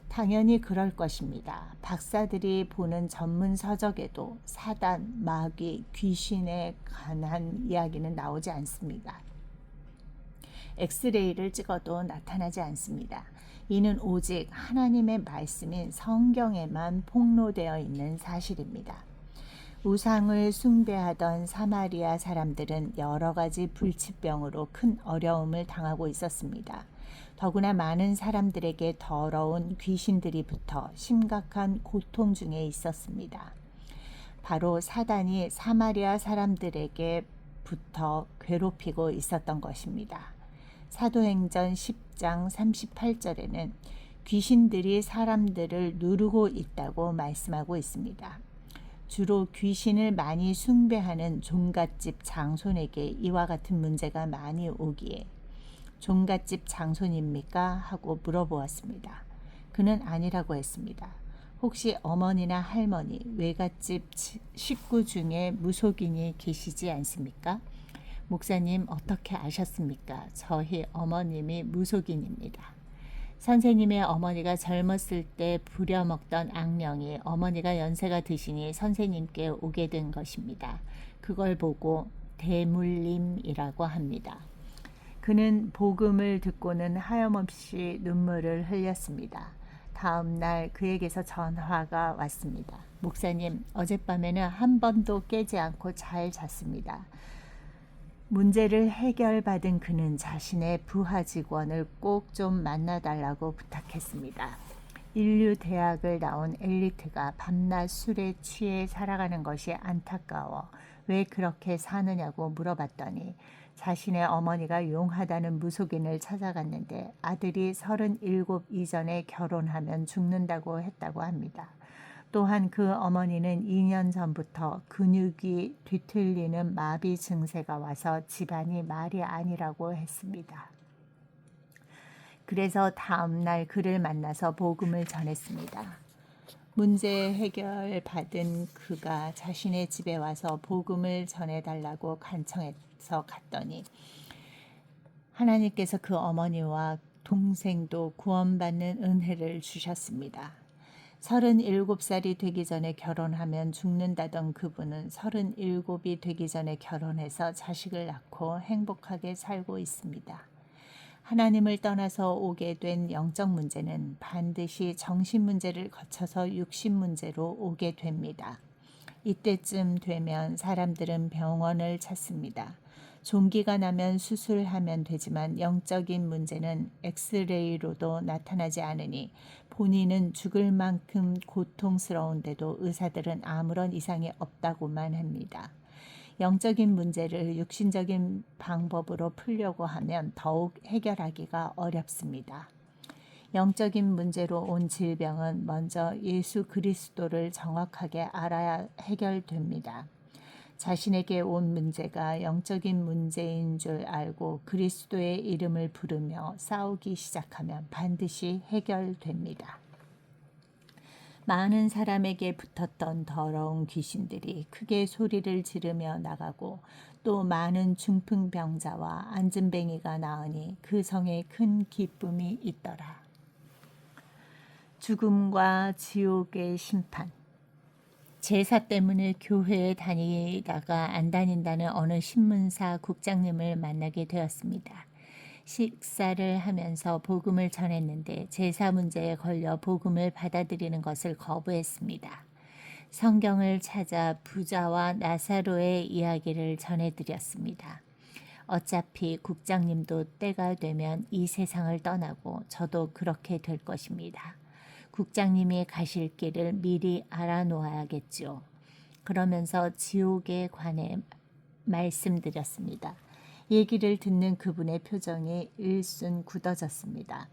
당연히 그럴 것입니다. 박사들이 보는 전문 서적에도 사단, 마귀, 귀신에 관한 이야기는 나오지 않습니다. 엑스레이를 찍어도 나타나지 않습니다. 이는 오직 하나님의 말씀인 성경에만 폭로되어 있는 사실입니다. 우상을 숭배하던 사마리아 사람들은 여러 가지 불치병으로 큰 어려움을 당하고 있었습니다. 더구나 많은 사람들에게 더러운 귀신들이 붙어 심각한 고통 중에 있었습니다. 바로 사단이 사마리아 사람들에게 붙어 괴롭히고 있었던 것입니다. 사도행전 10장 38절에는 귀신들이 사람들을 누르고 있다고 말씀하고 있습니다. 주로 귀신을 많이 숭배하는 종갓집 장손에게 이와 같은 문제가 많이 오기에 종갓집 장손입니까? 하고 물어보았습니다. 그는 아니라고 했습니다. 혹시 어머니나 할머니, 외갓집 식구 중에 무속인이 계시지 않습니까? 목사님 어떻게 아셨습니까? 저희 어머님이 무속인입니다. 선생님의 어머니가 젊었을 때 부려먹던 악령이 어머니가 연세가 드시니 선생님께 오게 된 것입니다. 그걸 보고 대물림이라고 합니다. 그는 복음을 듣고는 하염없이 눈물을 흘렸습니다. 다음 날 그에게서 전화가 왔습니다. 목사님, 어젯밤에는 한 번도 깨지 않고 잘 잤습니다. 문제를 해결받은 그는 자신의 부하 직원을 꼭 좀 만나달라고 부탁했습니다. 인류 대학을 나온 엘리트가 밤낮 술에 취해 살아가는 것이 안타까워 왜 그렇게 사느냐고 물어봤더니 자신의 어머니가 용하다는 무속인을 찾아갔는데 아들이 37 이전에 결혼하면 죽는다고 했다고 합니다. 또한 그 어머니는 2년 전부터 근육이 뒤틀리는 마비 증세가 와서 집안이 말이 아니라고 했습니다. 그래서 다음 날 그를 만나서 복음을 전했습니다. 문제 해결 받은 그가 자신의 집에 와서 복음을 전해달라고 간청해서 갔더니 하나님께서 그 어머니와 동생도 구원받는 은혜를 주셨습니다. 37살이 되기 전에 결혼하면 죽는다던 그분은 37이 되기 전에 결혼해서 자식을 낳고 행복하게 살고 있습니다. 하나님을 떠나서 오게 된 영적 문제는 반드시 정신 문제를 거쳐서 육신 문제로 오게 됩니다. 이때쯤 되면 사람들은 병원을 찾습니다. 종기가 나면 수술하면 되지만 영적인 문제는 엑스레이로도 나타나지 않으니 본인은 죽을 만큼 고통스러운데도 의사들은 아무런 이상이 없다고만 합니다. 영적인 문제를 육신적인 방법으로 풀려고 하면 더욱 해결하기가 어렵습니다. 영적인 문제로 온 질병은 먼저 예수 그리스도를 정확하게 알아야 해결됩니다. 자신에게 온 문제가 영적인 문제인 줄 알고 그리스도의 이름을 부르며 싸우기 시작하면 반드시 해결됩니다. 많은 사람에게 붙었던 더러운 귀신들이 크게 소리를 지르며 나가고 또 많은 중풍병자와 안진뱅이가 나으니 그 성에 큰 기쁨이 있더라. 죽음과 지옥의 심판. 제사 때문에 교회에 다니다가 안 다닌다는 어느 신문사 국장님을 만나게 되었습니다. 식사를 하면서 복음을 전했는데 제사 문제에 걸려 복음을 받아들이는 것을 거부했습니다. 성경을 찾아 부자와 나사로의 이야기를 전해드렸습니다. 어차피 국장님도 때가 되면 이 세상을 떠나고 저도 그렇게 될 것입니다. 국장님이 가실 길을 미리 알아놓아야겠죠. 그러면서 지옥에 관해 말씀드렸습니다. 얘기를 듣는 그분의 표정이 일순 굳어졌습니다.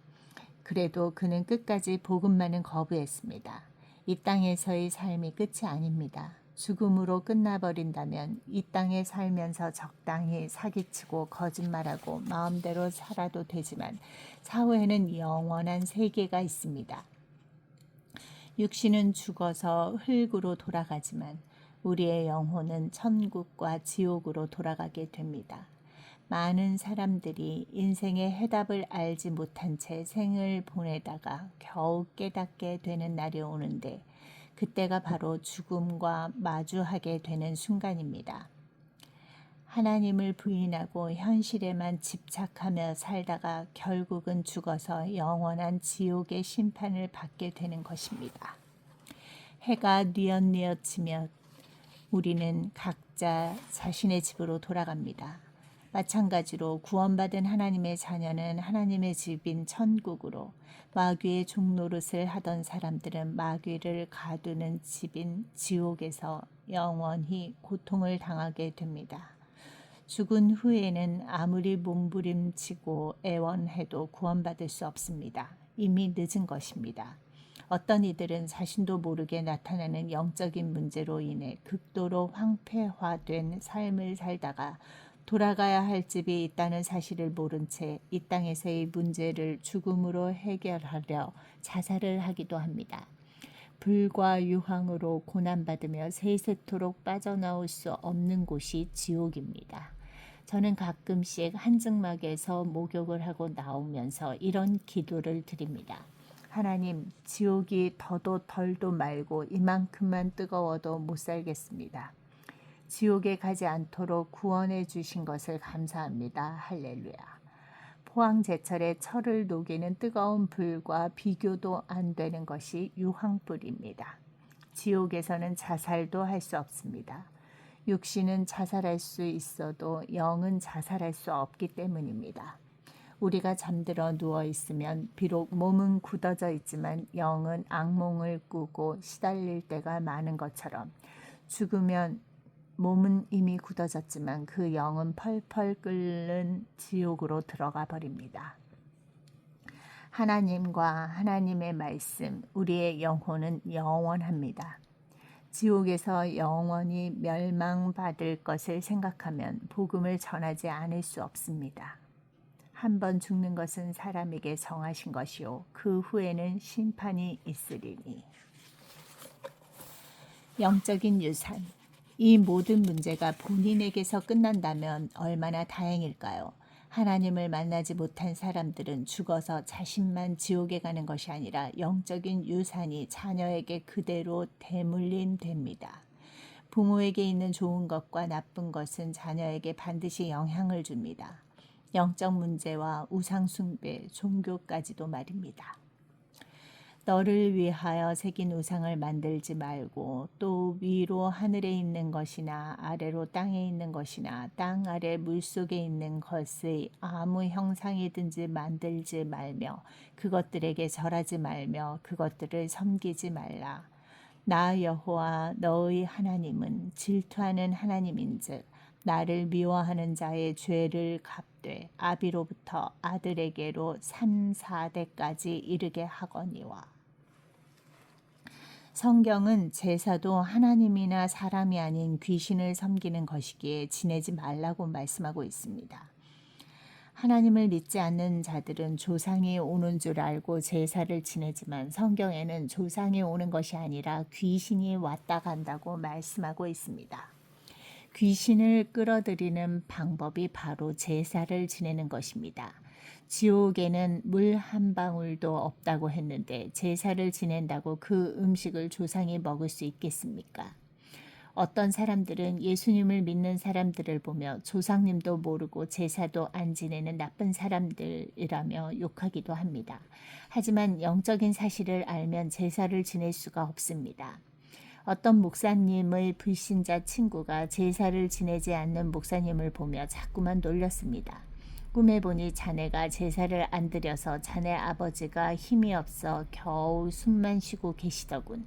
그래도 그는 끝까지 복음만은 거부했습니다. 이 땅에서의 삶이 끝이 아닙니다. 죽음으로 끝나버린다면 이 땅에 살면서 적당히 사기치고 거짓말하고 마음대로 살아도 되지만 사후에는 영원한 세계가 있습니다. 육신은 죽어서 흙으로 돌아가지만 우리의 영혼은 천국과 지옥으로 돌아가게 됩니다. 많은 사람들이 인생의 해답을 알지 못한 채 생을 보내다가 겨우 깨닫게 되는 날이 오는데 그때가 바로 죽음과 마주하게 되는 순간입니다. 하나님을 부인하고 현실에만 집착하며 살다가 결국은 죽어서 영원한 지옥의 심판을 받게 되는 것입니다. 해가 뉘엿뉘엿지며 우리는 각자 자신의 집으로 돌아갑니다. 마찬가지로 구원받은 하나님의 자녀는 하나님의 집인 천국으로, 마귀의 종노릇을 하던 사람들은 마귀를 가두는 집인 지옥에서 영원히 고통을 당하게 됩니다. 죽은 후에는 아무리 몸부림치고 애원해도 구원받을 수 없습니다. 이미 늦은 것입니다. 어떤 이들은 자신도 모르게 나타나는 영적인 문제로 인해 극도로 황폐화된 삶을 살다가 돌아가야 할 집이 있다는 사실을 모른 채 이 땅에서의 문제를 죽음으로 해결하려 자살을 하기도 합니다. 불과 유황으로 고난받으며 세세토록 빠져나올 수 없는 곳이 지옥입니다. 저는 가끔씩 한증막에서 목욕을 하고 나오면서 이런 기도를 드립니다. 하나님, 지옥이 더도 덜도 말고 이만큼만 뜨거워도 못 살겠습니다. 지옥에 가지 않도록 구원해 주신 것을 감사합니다. 할렐루야. 포항제철에 철을 녹이는 뜨거운 불과 비교도 안 되는 것이 유황불입니다. 지옥에서는 자살도 할 수 없습니다. 육신은 자살할 수 있어도 영은 자살할 수 없기 때문입니다. 우리가 잠들어 누워 있으면 비록 몸은 굳어져 있지만 영은 악몽을 꾸고 시달릴 때가 많은 것처럼 죽으면 몸은 이미 굳어졌지만 그 영은 펄펄 끓는 지옥으로 들어가 버립니다. 하나님과 하나님의 말씀, 우리의 영혼은 영원합니다. 지옥에서 영원히 멸망받을 것을 생각하면 복음을 전하지 않을 수 없습니다. 한 번 죽는 것은 사람에게 정하신 것이요 그 후에는 심판이 있으리니. 영적인 유산. 이 모든 문제가 본인에게서 끝난다면 얼마나 다행일까요? 하나님을 만나지 못한 사람들은 죽어서 자신만 지옥에 가는 것이 아니라 영적인 유산이 자녀에게 그대로 대물림됩니다. 부모에게 있는 좋은 것과 나쁜 것은 자녀에게 반드시 영향을 줍니다. 영적 문제와 우상 숭배, 종교까지도 말입니다. 너를 위하여 새긴 우상을 만들지 말고 또 위로 하늘에 있는 것이나 아래로 땅에 있는 것이나 땅 아래 물속에 있는 것의 아무 형상이든지 만들지 말며 그것들에게 절하지 말며 그것들을 섬기지 말라. 나 여호와 너의 하나님은 질투하는 하나님인즉 나를 미워하는 자의 죄를 갚되 아비로부터 아들에게로 3, 4대까지 이르게 하거니와. 성경은 제사도 하나님이나 사람이 아닌 귀신을 섬기는 것이기에 지내지 말라고 말씀하고 있습니다. 하나님을 믿지 않는 자들은 조상이 오는 줄 알고 제사를 지내지만 성경에는 조상이 오는 것이 아니라 귀신이 왔다 간다고 말씀하고 있습니다. 귀신을 끌어들이는 방법이 바로 제사를 지내는 것입니다. 지옥에는 물 한 방울도 없다고 했는데 제사를 지낸다고 그 음식을 조상이 먹을 수 있겠습니까? 어떤 사람들은 예수님을 믿는 사람들을 보며 조상님도 모르고 제사도 안 지내는 나쁜 사람들이라며 욕하기도 합니다. 하지만 영적인 사실을 알면 제사를 지낼 수가 없습니다. 어떤 목사님의 불신자 친구가 제사를 지내지 않는 목사님을 보며 자꾸만 놀렸습니다. 꿈에 보니 자네가 제사를 안 드려서 자네 아버지가 힘이 없어 겨우 숨만 쉬고 계시더군.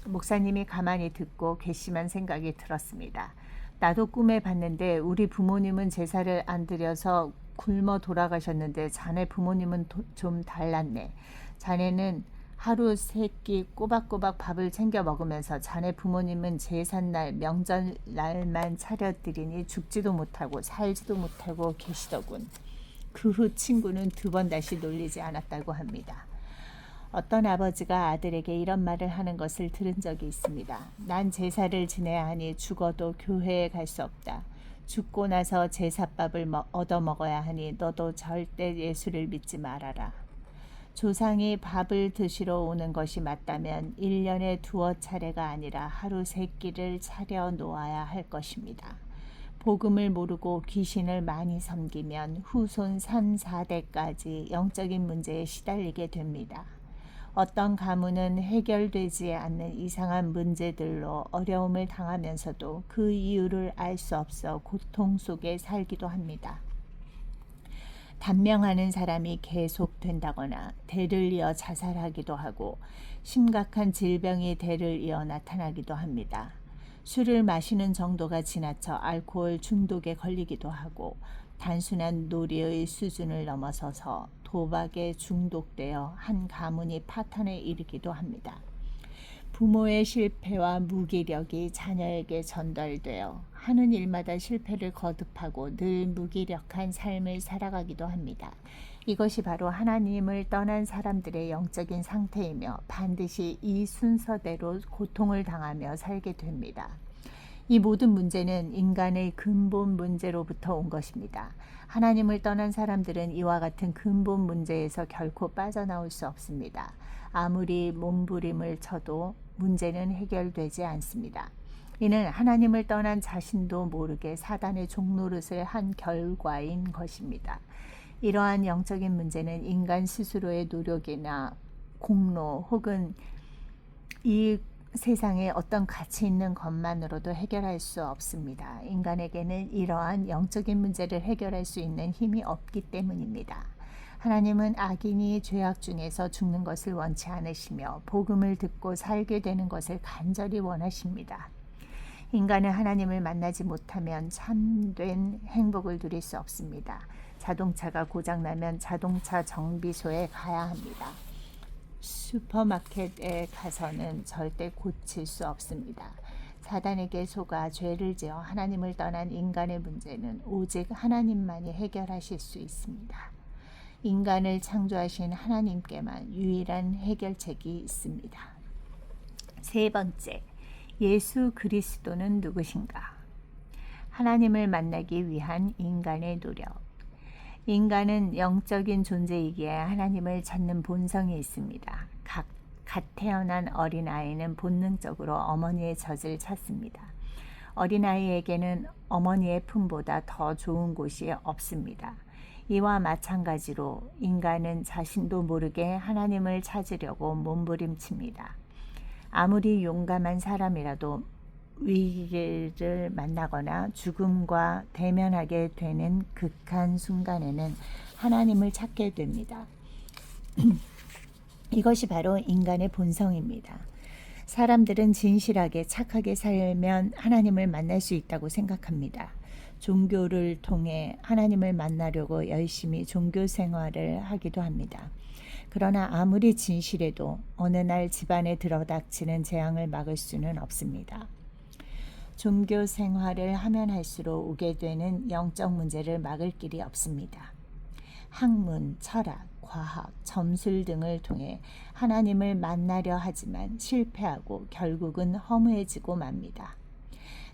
목사님이 가만히 듣고 괘씸한 생각이 들었습니다. 나도 꿈에 봤는데 우리 부모님은 제사를 안 드려서 굶어 돌아가셨는데 자네 부모님은 좀 달랐네. 자네는 하루 3끼 꼬박꼬박 밥을 챙겨 먹으면서 자네 부모님은 제삿날 명절날만 차려드리니 죽지도 못하고 살지도 못하고 계시더군. 그 후 친구는 2번 다시 놀리지 않았다고 합니다. 어떤 아버지가 아들에게 이런 말을 하는 것을 들은 적이 있습니다. 난 제사를 지내야 하니 죽어도 교회에 갈 수 없다. 죽고 나서 제사밥을 얻어먹어야 하니 너도 절대 예수를 믿지 말아라. 조상이 밥을 드시러 오는 것이 맞다면 1년에 2차례가 아니라 하루 3끼를 차려 놓아야 할 것입니다. 복음을 모르고 귀신을 많이 섬기면 후손 3, 4대까지 영적인 문제에 시달리게 됩니다. 어떤 가문은 해결되지 않는 이상한 문제들로 어려움을 당하면서도 그 이유를 알 수 없어 고통 속에 살기도 합니다. 단명하는 사람이 계속된다거나 대를 이어 자살하기도 하고 심각한 질병이 대를 이어 나타나기도 합니다. 술을 마시는 정도가 지나쳐 알코올 중독에 걸리기도 하고 단순한 놀이의 수준을 넘어서서 도박에 중독되어 한 가문이 파탄에 이르기도 합니다. 부모의 실패와 무기력이 자녀에게 전달되어 하는 일마다 실패를 거듭하고 늘 무기력한 삶을 살아가기도 합니다. 이것이 바로 하나님을 떠난 사람들의 영적인 상태이며 반드시 이 순서대로 고통을 당하며 살게 됩니다. 이 모든 문제는 인간의 근본 문제로부터 온 것입니다. 하나님을 떠난 사람들은 이와 같은 근본 문제에서 결코 빠져나올 수 없습니다. 아무리 몸부림을 쳐도 문제는 해결되지 않습니다. 이는 하나님을 떠난 자신도 모르게 사단의 종노릇을 한 결과인 것입니다. 이러한 영적인 문제는 인간 스스로의 노력이나 공로 혹은 이 세상에 어떤 가치 있는 것만으로도 해결할 수 없습니다. 인간에게는 이러한 영적인 문제를 해결할 수 있는 힘이 없기 때문입니다. 하나님은 악인이 죄악 중에서 죽는 것을 원치 않으시며 복음을 듣고 살게 되는 것을 간절히 원하십니다. 인간은 하나님을 만나지 못하면 참된 행복을 누릴 수 없습니다. 자동차가 고장나면 자동차 정비소에 가야 합니다. 슈퍼마켓에 가서는 절대 고칠 수 없습니다. 사단에게 속아 죄를 지어 하나님을 떠난 인간의 문제는 오직 하나님만이 해결하실 수 있습니다. 인간을 창조하신 하나님께만 유일한 해결책이 있습니다. 세 번째, 예수 그리스도는 누구신가? 하나님을 만나기 위한 인간의 노력. 인간은 영적인 존재이기에 하나님을 찾는 본성이 있습니다. 갓 태어난 어린아이는 본능적으로 어머니의 젖을 찾습니다. 어린아이에게는 어머니의 품보다 더 좋은 곳이 없습니다. 이와 마찬가지로 인간은 자신도 모르게 하나님을 찾으려고 몸부림칩니다. 아무리 용감한 사람이라도 위기를 만나거나 죽음과 대면하게 되는 극한 순간에는 하나님을 찾게 됩니다. 이것이 바로 인간의 본성입니다. 사람들은 진실하게 착하게 살면 하나님을 만날 수 있다고 생각합니다. 종교를 통해 하나님을 만나려고 열심히 종교 생활을 하기도 합니다. 그러나 아무리 진실해도 어느 날 집안에 들어닥치는 재앙을 막을 수는 없습니다. 종교 생활을 하면 할수록 오게 되는 영적 문제를 막을 길이 없습니다. 학문, 철학, 과학, 점술 등을 통해 하나님을 만나려 하지만 실패하고 결국은 허무해지고 맙니다.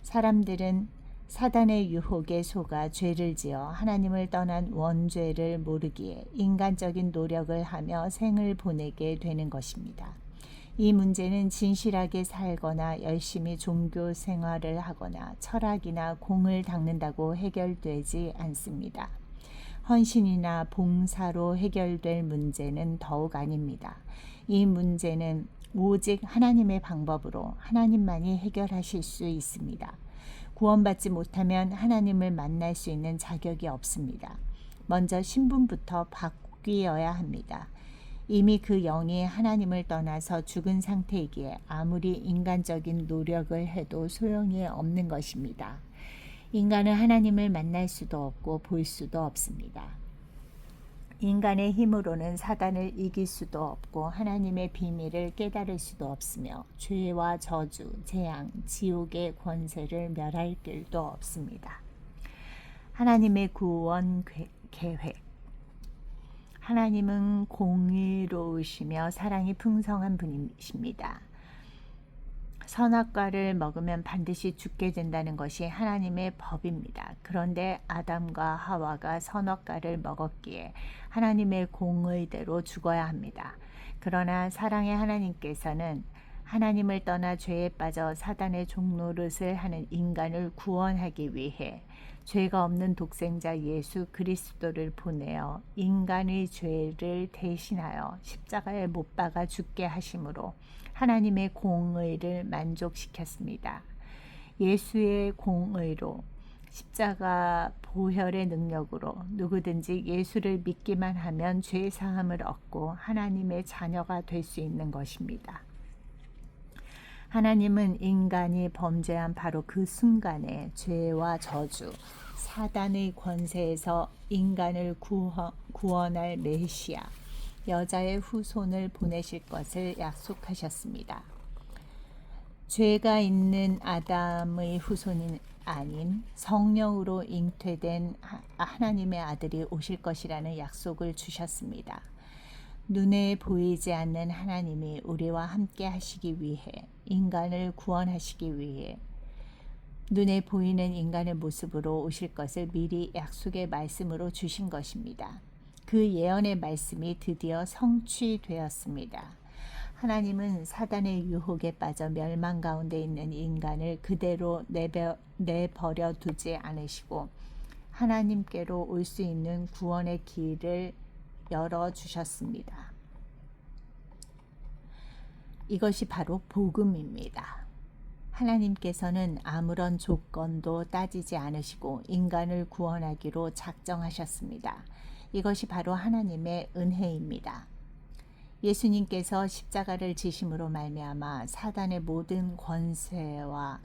사람들은 사단의 유혹에 속아 죄를 지어 하나님을 떠난 원죄를 모르기에 인간적인 노력을 하며 생을 보내게 되는 것입니다. 이 문제는 진실하게 살거나 열심히 종교 생활을 하거나 철학이나 공을 닦는다고 해결되지 않습니다. 헌신이나 봉사로 해결될 문제는 더욱 아닙니다. 이 문제는 오직 하나님의 방법으로 하나님만이 해결하실 수 있습니다. 구원받지 못하면 하나님을 만날 수 있는 자격이 없습니다. 먼저 신분부터 바뀌어야 합니다. 이미 그 영이 하나님을 떠나서 죽은 상태이기에 아무리 인간적인 노력을 해도 소용이 없는 것입니다. 인간은 하나님을 만날 수도 없고 볼 수도 없습니다. 인간의 힘으로는 사단을 이길 수도 없고 하나님의 비밀을 깨달을 수도 없으며 죄와 저주, 재앙, 지옥의 권세를 멸할 길도 없습니다. 하나님의 구원 계획. 하나님은 공의로우시며 사랑이 풍성한 분이십니다. 선악과를 먹으면 반드시 죽게 된다는 것이 하나님의 법입니다. 그런데 아담과 하와가 선악과를 먹었기에 하나님의 공의대로 죽어야 합니다. 그러나 사랑의 하나님께서는 하나님을 떠나 죄에 빠져 사단의 종노릇을 하는 인간을 구원하기 위해 죄가 없는 독생자 예수 그리스도를 보내어 인간의 죄를 대신하여 십자가에 못 박아 죽게 하심으로 하나님의 공의를 만족시켰습니다. 예수의 공의로 십자가 보혈의 능력으로 누구든지 예수를 믿기만 하면 죄 사함을 얻고 하나님의 자녀가 될 수 있는 것입니다. 하나님은 인간이 범죄한 바로 그 순간에 죄와 저주, 사단의 권세에서 인간을 구원할 메시아, 여자의 후손을 보내실 것을 약속하셨습니다. 죄가 있는 아담의 후손이 아닌 성령으로 잉태된 하나님의 아들이 오실 것이라는 약속을 주셨습니다. 눈에 보이지 않는 하나님이 우리와 함께 하시기 위해 인간을 구원하시기 위해 눈에 보이는 인간의 모습으로 오실 것을 미리 약속의 말씀으로 주신 것입니다. 그 예언의 말씀이 드디어 성취되었습니다. 하나님은 사단의 유혹에 빠져 멸망 가운데 있는 인간을 그대로 내버려 두지 않으시고 하나님께로 올 수 있는 구원의 길을 열어주셨습니다. 이것이 바로 복음입니다. 하나님께서는 아무런 조건도 따지지 않으시고 인간을 구원하기로 작정하셨습니다. 이것이 바로 하나님의 은혜입니다. 예수님께서 십자가를 지심으로 말미암아 사단의 모든 권세와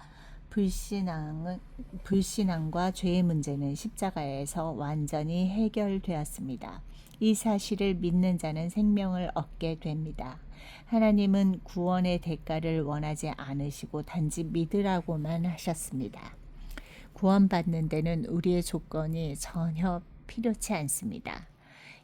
불신앙과 죄의 문제는 십자가에서 완전히 해결되었습니다. 이 사실을 믿는 자는 생명을 얻게 됩니다. 하나님은 구원의 대가를 원하지 않으시고 단지 믿으라고만 하셨습니다. 구원받는 데는 우리의 조건이 전혀 필요치 않습니다.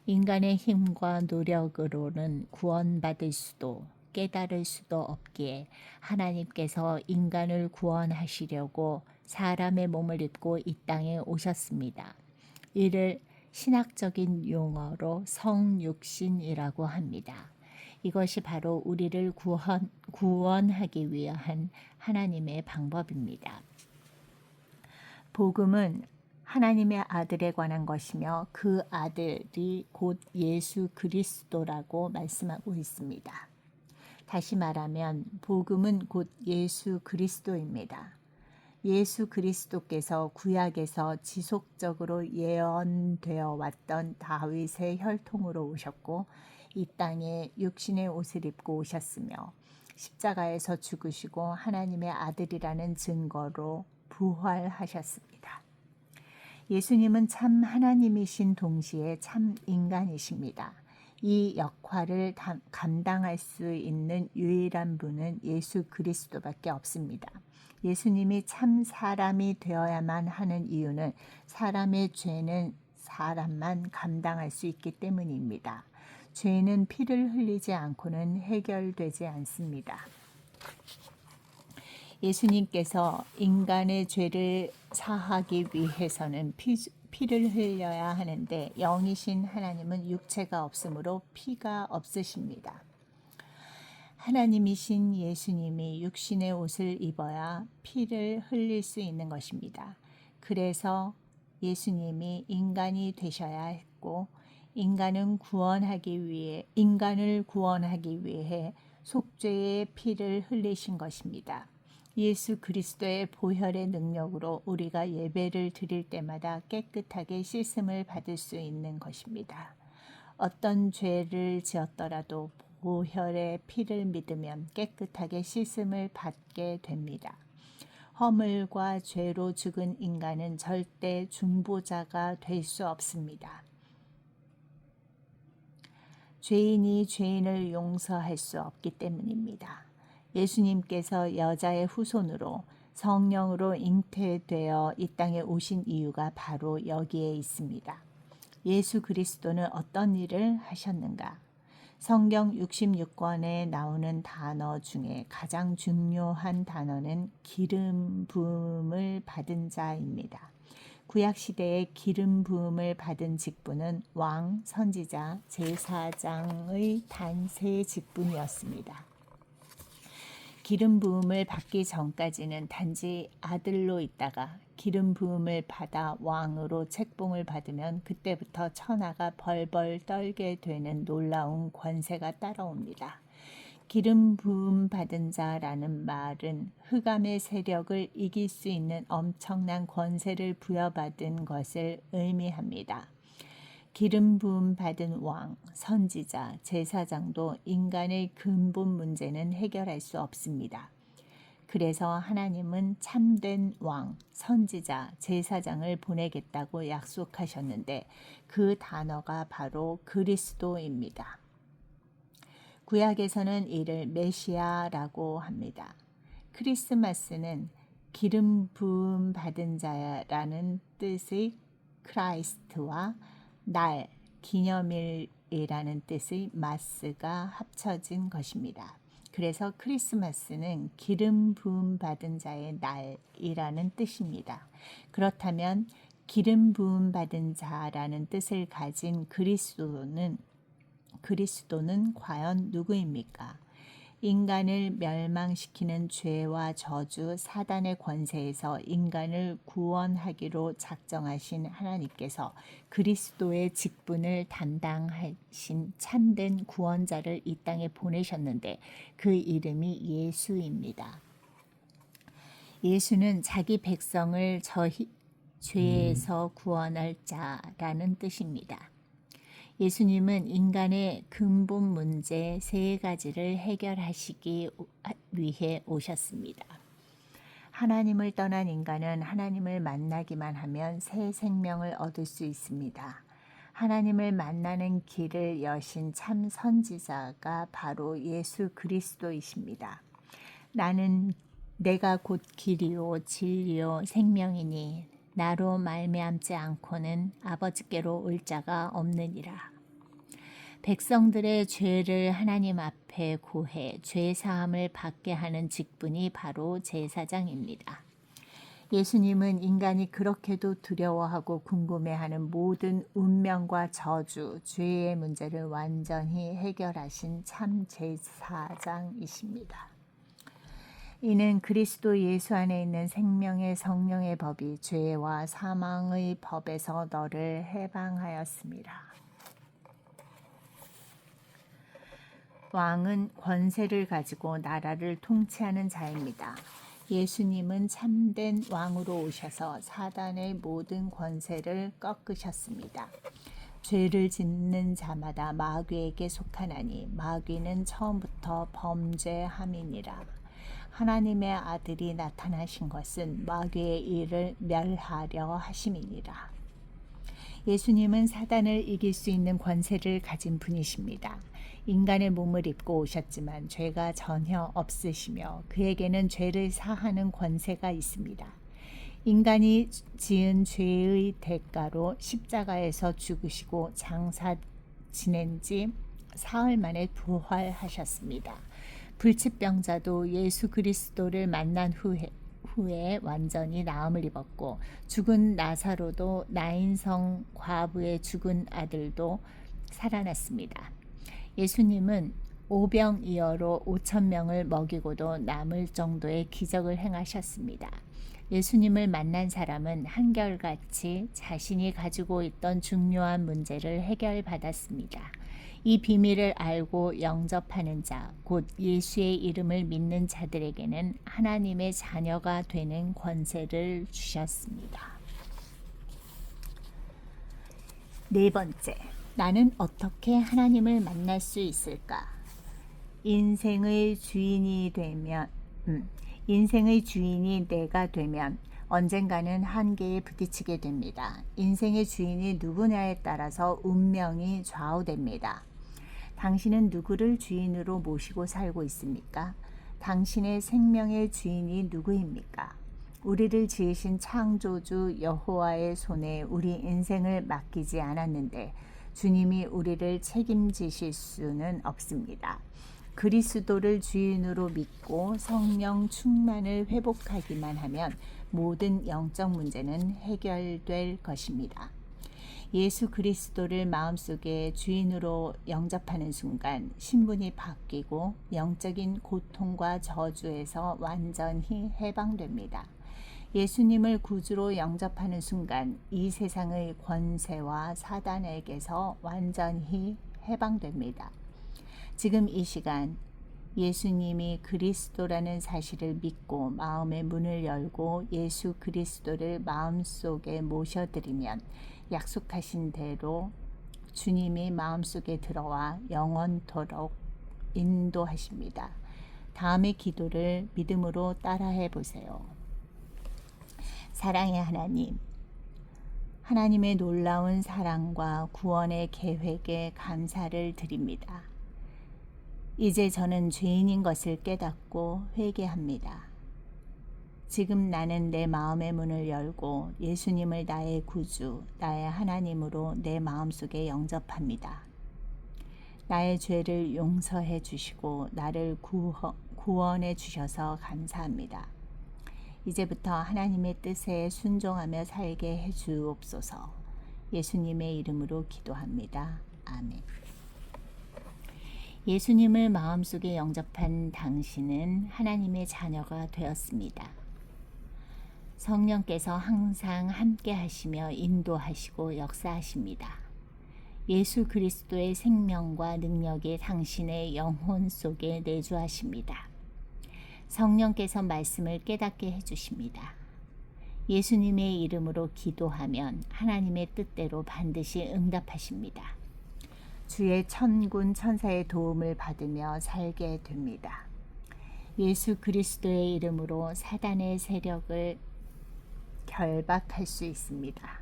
인간의 힘과 노력으로는 구원받을 수도 깨달을 수도 없기에 하나님께서 인간을 구원하시려고 사람의 몸을 입고 이 땅에 오셨습니다. 이를 신학적인 용어로 성육신이라고 합니다. 이것이 바로 우리를 구원하기 위한 하나님의 방법입니다. 복음은 하나님의 아들에 관한 것이며 그 아들이 곧 예수 그리스도라고 말씀하고 있습니다. 다시 말하면 복음은 곧 예수 그리스도입니다. 예수 그리스도께서 구약에서 지속적으로 예언되어 왔던 다윗의 혈통으로 오셨고 이 땅에 육신의 옷을 입고 오셨으며 십자가에서 죽으시고 하나님의 아들이라는 증거로 부활하셨습니다. 예수님은 참 하나님이신 동시에 참 인간이십니다. 이 역할을 감당할 수 있는 유일한 분은 예수 그리스도밖에 없습니다. 예수님이 참 사람이 되어야만 하는 이유는 사람의 죄는 사람만 감당할 수 있기 때문입니다. 죄는 피를 흘리지 않고는 해결되지 않습니다. 예수님께서 인간의 죄를 사하기 위해서는 피를 흘려야 하는데 영이신 하나님은 육체가 없으므로 피가 없으십니다. 하나님이신 예수님이 육신의 옷을 입어야 피를 흘릴 수 있는 것입니다. 그래서 예수님이 인간이 되셔야 했고 인간을 구원하기 위해 속죄의 피를 흘리신 것입니다. 예수 그리스도의 보혈의 능력으로 우리가 예배를 드릴 때마다 깨끗하게 씻음을 받을 수 있는 것입니다. 어떤 죄를 지었더라도 보혈의 피를 믿으면 깨끗하게 씻음을 받게 됩니다. 허물과 죄로 죽은 인간은 절대 중보자가 될 수 없습니다. 죄인이 죄인을 용서할 수 없기 때문입니다. 예수님께서 여자의 후손으로 성령으로 잉태되어 이 땅에 오신 이유가 바로 여기에 있습니다. 예수 그리스도는 어떤 일을 하셨는가? 성경 66권에 나오는 단어 중에 가장 중요한 단어는 기름 부음을 받은 자입니다. 구약시대에 기름 부음을 받은 직분은 왕, 선지자, 제사장의 단 세 직분이었습니다. 기름 부음을 받기 전까지는 단지 아들로 있다가 기름 부음을 받아 왕으로 책봉을 받으면 그때부터 천하가 벌벌 떨게 되는 놀라운 권세가 따라옵니다. 기름 부음 받은 자라는 말은 흑암의 세력을 이길 수 있는 엄청난 권세를 부여받은 것을 의미합니다. 기름 부음 받은 왕, 선지자, 제사장도 인간의 근본 문제는 해결할 수 없습니다. 그래서 하나님은 참된 왕, 선지자, 제사장을 보내겠다고 약속하셨는데 그 단어가 바로 그리스도입니다. 구약에서는 이를 메시아라고 합니다. 크리스마스는 기름 부음 받은 자라는 뜻의 크라이스트와 날, 기념일이라는 뜻의 마스가 합쳐진 것입니다. 그래서 크리스마스는 기름 부음 받은 자의 날이라는 뜻입니다. 그렇다면 기름 부음 받은 자라는 뜻을 가진 그리스도는 과연 누구입니까? 인간을 멸망시키는 죄와 저주, 사단의 권세에서 인간을 구원하기로 작정하신 하나님께서 그리스도의 직분을 담당하신 참된 구원자를 이 땅에 보내셨는데 그 이름이 예수입니다. 예수는 자기 백성을 죄에서 구원할 자라는 뜻입니다. 예수님은 인간의 근본 문제 세 가지를 해결하시기 위해 오셨습니다. 하나님을 떠난 인간은 하나님을 만나기만 하면 새 생명을 얻을 수 있습니다. 하나님을 만나는 길을 여신 참 선지자가 바로 예수 그리스도이십니다. 내가 곧 길이요 진리요 생명이니 나로 말미암지 않고는 아버지께로 올 자가 없느니라. 백성들의 죄를 하나님 앞에 고해 죄 사함을 받게 하는 직분이 바로 제사장입니다. 예수님은 인간이 그렇게도 두려워하고 궁금해하는 모든 운명과 저주, 죄의 문제를 완전히 해결하신 참 제사장이십니다. 이는 그리스도 예수 안에 있는 생명의 성령의 법이 죄와 사망의 법에서 너를 해방하였습니다. 왕은 권세를 가지고 나라를 통치하는 자입니다. 예수님은 참된 왕으로 오셔서 사단의 모든 권세를 꺾으셨습니다. 죄를 짓는 자마다 마귀에게 속하나니 마귀는 처음부터 범죄함이니라. 하나님의 아들이 나타나신 것은 마귀의 일을 멸하려 하심이니라. 예수님은 사단을 이길 수 있는 권세를 가진 분이십니다. 인간의 몸을 입고 오셨지만 죄가 전혀 없으시며 그에게는 죄를 사하는 권세가 있습니다. 인간이 지은 죄의 대가로 십자가에서 죽으시고 장사 지낸 지 사흘 만에 부활하셨습니다. 불치병자도 예수 그리스도를 만난 후에 완전히 나음을 입었고 죽은 나사로도 나인성 과부의 죽은 아들도 살아났습니다. 예수님은 오병이어로 5,000명을 먹이고도 남을 정도의 기적을 행하셨습니다. 예수님을 만난 사람은 한결같이 자신이 가지고 있던 중요한 문제를 해결받았습니다. 이 비밀을 알고 영접하는 자, 곧 예수의 이름을 믿는 자들에게는 하나님의 자녀가 되는 권세를 주셨습니다. 네 번째, 나는 어떻게 하나님을 만날 수 있을까? 인생의 주인이 내가 되면 언젠가는 한계에 부딪히게 됩니다. 인생의 주인이 누구냐에 따라서 운명이 좌우됩니다. 당신은 누구를 주인으로 모시고 살고 있습니까? 당신의 생명의 주인이 누구입니까? 우리를 지으신 창조주 여호와의 손에 우리 인생을 맡기지 않았는데 주님이 우리를 책임지실 수는 없습니다. 그리스도를 주인으로 믿고 성령 충만을 회복하기만 하면 모든 영적 문제는 해결될 것입니다. 예수 그리스도를 마음속에 주인으로 영접하는 순간 신분이 바뀌고 영적인 고통과 저주에서 완전히 해방됩니다. 예수님을 구주로 영접하는 순간 이 세상의 권세와 사단에게서 완전히 해방됩니다. 지금 이 시간 예수님이 그리스도라는 사실을 믿고 마음의 문을 열고 예수 그리스도를 마음속에 모셔드리면 약속하신 대로 주님이 마음속에 들어와 영원토록 인도하십니다. 다음의 기도를 믿음으로 따라해 보세요. 사랑의 하나님, 하나님의 놀라운 사랑과 구원의 계획에 감사를 드립니다. 이제 저는 죄인인 것을 깨닫고 회개합니다. 지금 나는 내 마음의 문을 열고 예수님을 나의 구주, 나의 하나님으로 내 마음속에 영접합니다. 나의 죄를 용서해 주시고 나를 구원해 주셔서 감사합니다. 이제부터 하나님의 뜻에 순종하며 살게 해 주옵소서. 예수님의 이름으로 기도합니다. 아멘. 예수님을 마음속에 영접한 당신은 하나님의 자녀가 되었습니다. 성령께서 항상 함께 하시며 인도하시고 역사하십니다. 예수 그리스도의 생명과 능력이 당신의 영혼 속에 내주하십니다. 성령께서 말씀을 깨닫게 해주십니다. 예수님의 이름으로 기도하면 하나님의 뜻대로 반드시 응답하십니다. 주의 천군 천사의 도움을 받으며 살게 됩니다. 예수 그리스도의 이름으로 사단의 세력을 결박할 수 있습니다.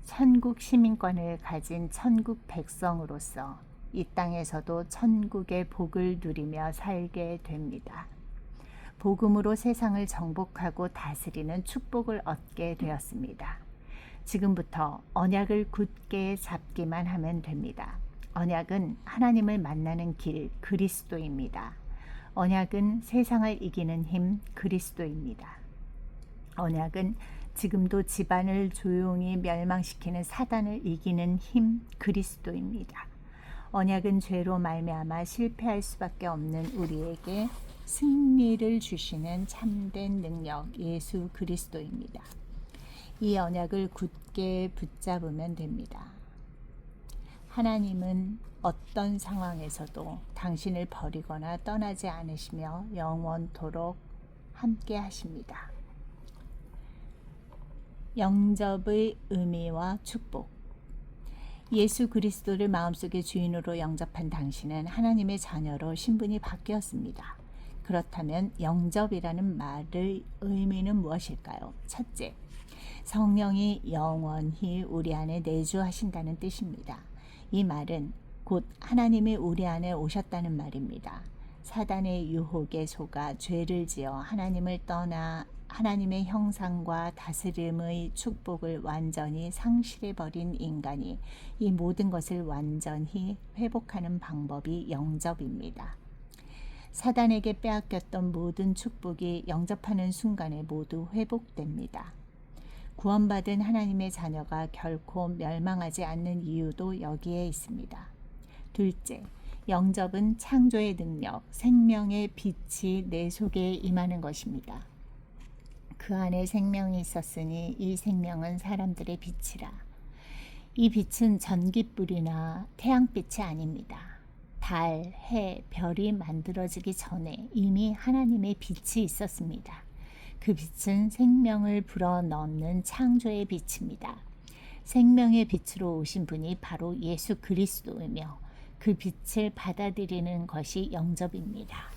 천국 시민권을 가진 천국 백성으로서 이 땅에서도 천국의 복을 누리며 살게 됩니다. 복음으로 세상을 정복하고 다스리는 축복을 얻게 되었습니다. 지금부터 언약을 굳게 잡기만 하면 됩니다. 언약은 하나님을 만나는 길 그리스도입니다. 언약은 세상을 이기는 힘 그리스도입니다. 언약은 지금도 집안을 조용히 멸망시키는 사단을 이기는 힘 그리스도입니다. 언약은 죄로 말미암아 실패할 수밖에 없는 우리에게 승리를 주시는 참된 능력 예수 그리스도입니다. 이 언약을 굳게 붙잡으면 됩니다. 하나님은 어떤 상황에서도 당신을 버리거나 떠나지 않으시며 영원토록 함께 하십니다. 영접의 의미와 축복. 예수 그리스도를 마음속의 주인으로 영접한 당신은 하나님의 자녀로 신분이 바뀌었습니다. 그렇다면 영접이라는 말의 의미는 무엇일까요? 첫째, 성령이 영원히 우리 안에 내주하신다는 뜻입니다. 이 말은 곧 하나님이 우리 안에 오셨다는 말입니다. 사단의 유혹에 속아 죄를 지어 하나님을 떠나 하나님의 형상과 다스림의 축복을 완전히 상실해버린 인간이 이 모든 것을 완전히 회복하는 방법이 영접입니다. 사단에게 빼앗겼던 모든 축복이 영접하는 순간에 모두 회복됩니다. 구원받은 하나님의 자녀가 결코 멸망하지 않는 이유도 여기에 있습니다. 둘째, 영접은 창조의 능력, 생명의 빛이 내 속에 임하는 것입니다. 그 안에 생명이 있었으니 이 생명은 사람들의 빛이라. 이 빛은 전기불이나 태양빛이 아닙니다. 달, 해, 별이 만들어지기 전에 이미 하나님의 빛이 있었습니다. 그 빛은 생명을 불어넣는 창조의 빛입니다. 생명의 빛으로 오신 분이 바로 예수 그리스도이며 그 빛을 받아들이는 것이 영접입니다.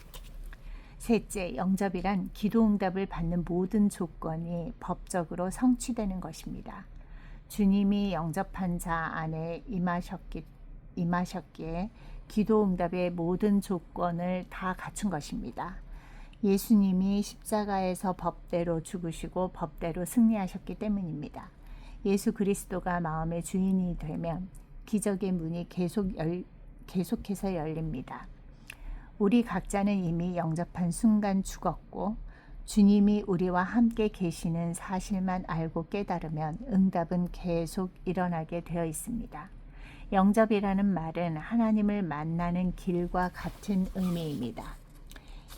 셋째, 영접이란 기도응답을 받는 모든 조건이 법적으로 성취되는 것입니다. 주님이 영접한 자 안에 임하셨기에 기도응답의 모든 조건을 다 갖춘 것입니다. 예수님이 십자가에서 법대로 죽으시고 법대로 승리하셨기 때문입니다. 예수 그리스도가 마음의 주인이 되면 기적의 문이 계속해서 열립니다. 우리 각자는 이미 영접한 순간 죽었고 주님이 우리와 함께 계시는 사실만 알고 깨달으면 응답은 계속 일어나게 되어 있습니다. 영접이라는 말은 하나님을 만나는 길과 같은 의미입니다.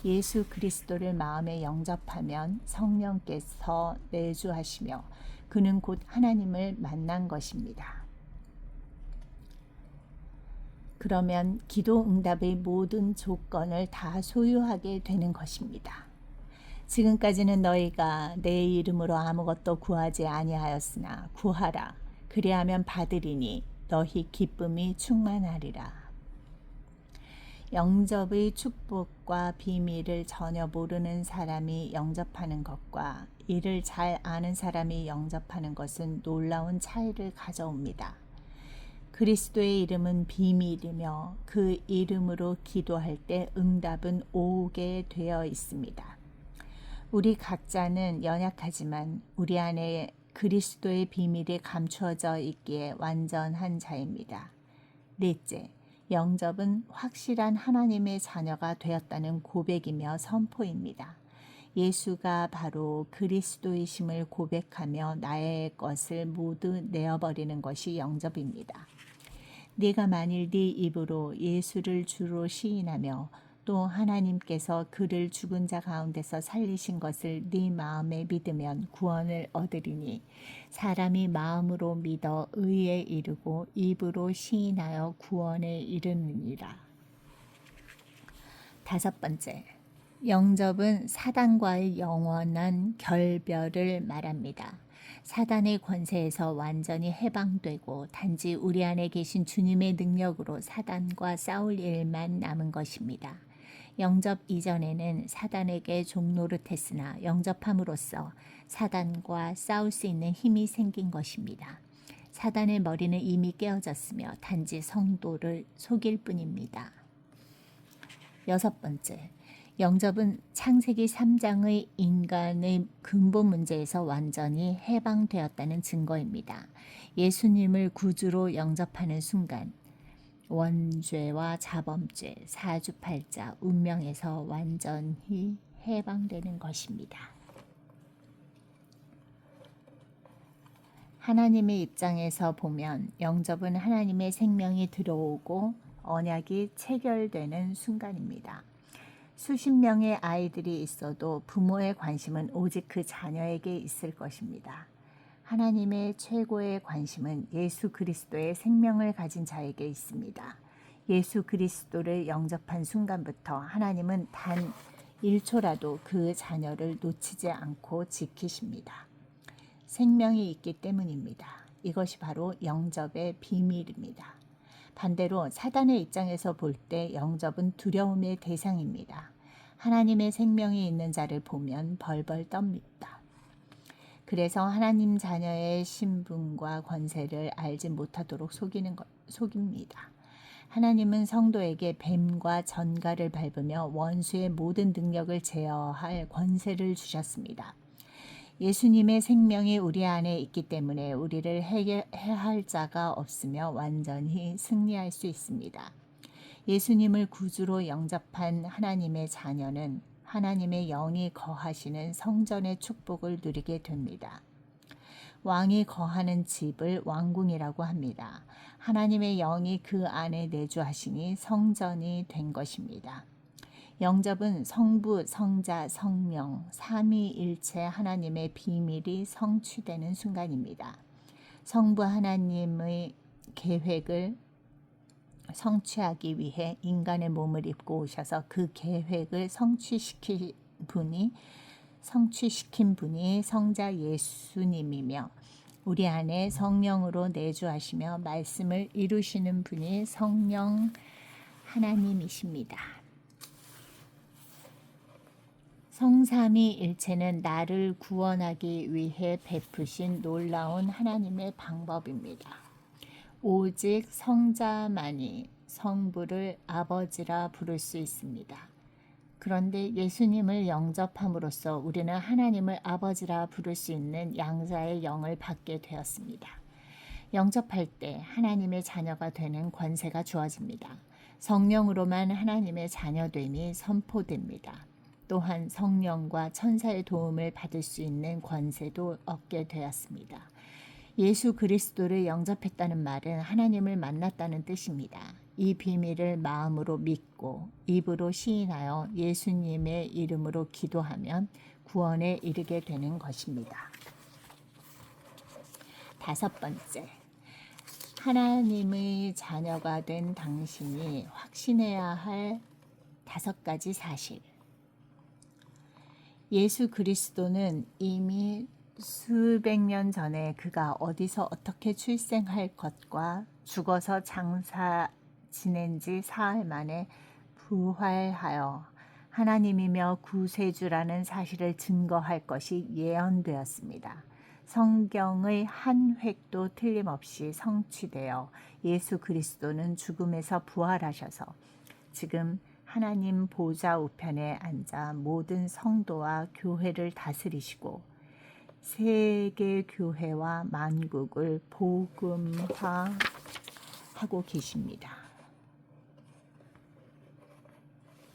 예수 그리스도를 마음에 영접하면 성령께서 내주하시며 그는 곧 하나님을 만난 것입니다. 그러면 기도 응답의 모든 조건을 다 소유하게 되는 것입니다. 지금까지는 너희가 내 이름으로 아무것도 구하지 아니하였으나 구하라. 그리하면 받으리니 너희 기쁨이 충만하리라. 영접의 축복과 비밀을 전혀 모르는 사람이 영접하는 것과 이를 잘 아는 사람이 영접하는 것은 놀라운 차이를 가져옵니다. 그리스도의 이름은 비밀이며 그 이름으로 기도할 때 응답은 오게 되어 있습니다. 우리 각자는 연약하지만 우리 안에 그리스도의 비밀이 감추어져 있기에 완전한 자입니다. 넷째, 영접은 확실한 하나님의 자녀가 되었다는 고백이며 선포입니다. 예수가 바로 그리스도이심을 고백하며 나의 것을 모두 내어버리는 것이 영접입니다. 네가 만일 네 입으로 예수를 주로 시인하며 또 하나님께서 그를 죽은 자 가운데서 살리신 것을 네 마음에 믿으면 구원을 얻으리니 사람이 마음으로 믿어 의에 이르고 입으로 시인하여 구원에 이르느니라. 다섯 번째, 영접은 사단과의 영원한 결별을 말합니다. 사단의 권세에서 완전히 해방되고 단지 우리 안에 계신 주님의 능력으로 사단과 싸울 일만 남은 것입니다. 영접 이전에는 사단에게 종노릇했으나 영접함으로써 사단과 싸울 수 있는 힘이 생긴 것입니다. 사단의 머리는 이미 깨어졌으며 단지 성도를 속일 뿐입니다. 여섯 번째, 영접은 창세기 3장의 인간의 근본 문제에서 완전히 해방되었다는 증거입니다. 예수님을 구주로 영접하는 순간 원죄와 자범죄, 사주팔자, 운명에서 완전히 해방되는 것입니다. 하나님의 입장에서 보면 영접은 하나님의 생명이 들어오고 언약이 체결되는 순간입니다. 수십 명의 아이들이 있어도 부모의 관심은 오직 그 자녀에게 있을 것입니다. 하나님의 최고의 관심은 예수 그리스도의 생명을 가진 자에게 있습니다. 예수 그리스도를 영접한 순간부터 하나님은 단 1초라도 그 자녀를 놓치지 않고 지키십니다. 생명이 있기 때문입니다. 이것이 바로 영접의 비밀입니다. 반대로 사단의 입장에서 볼 때 영접은 두려움의 대상입니다. 하나님의 생명이 있는 자를 보면 벌벌 떱니다. 그래서 하나님 자녀의 신분과 권세를 알지 못하도록 속입니다. 하나님은 성도에게 뱀과 전갈을 밟으며 원수의 모든 능력을 제어할 권세를 주셨습니다. 예수님의 생명이 우리 안에 있기 때문에 우리를 해할 자가 없으며 완전히 승리할 수 있습니다. 예수님을 구주로 영접한 하나님의 자녀는 하나님의 영이 거하시는 성전의 축복을 누리게 됩니다. 왕이 거하는 집을 왕궁이라고 합니다. 하나님의 영이 그 안에 내주하시니 성전이 된 것입니다. 영접은 성부, 성자, 성령, 삼위일체 하나님의 비밀이 성취되는 순간입니다. 성부 하나님의 계획을 성취하기 위해 인간의 몸을 입고 오셔서 그 계획을 성취시킨 분이 성자 예수님이며 우리 안에 성령으로 내주하시며 말씀을 이루시는 분이 성령 하나님이십니다. 성삼위일체는 나를 구원하기 위해 베푸신 놀라운 하나님의 방법입니다. 오직 성자만이 성부를 아버지라 부를 수 있습니다. 그런데 예수님을 영접함으로써 우리는 하나님을 아버지라 부를 수 있는 양자의 영을 받게 되었습니다. 영접할 때 하나님의 자녀가 되는 권세가 주어집니다. 성령으로만 하나님의 자녀됨이 선포됩니다. 또한 성령과 천사의 도움을 받을 수 있는 권세도 얻게 되었습니다. 예수 그리스도를 영접했다는 말은 하나님을 만났다는 뜻입니다. 이 비밀을 마음으로 믿고 입으로 시인하여 예수님의 이름으로 기도하면 구원에 이르게 되는 것입니다. 5번째, 하나님의 자녀가 된 당신이 확신해야 할 5가지 사실. 예수 그리스도는 이미 수백 년 전에 그가 어디서 어떻게 출생할 것과 죽어서 장사 지낸 지 사흘 만에 부활하여 하나님이며 구세주라는 사실을 증거할 것이 예언되었습니다. 성경의 한 획도 틀림없이 성취되어 예수 그리스도는 죽음에서 부활하셔서 지금 하나님 보좌 우편에 앉아 모든 성도와 교회를 다스리시고 세계 교회와 만국을 복음화하고 계십니다.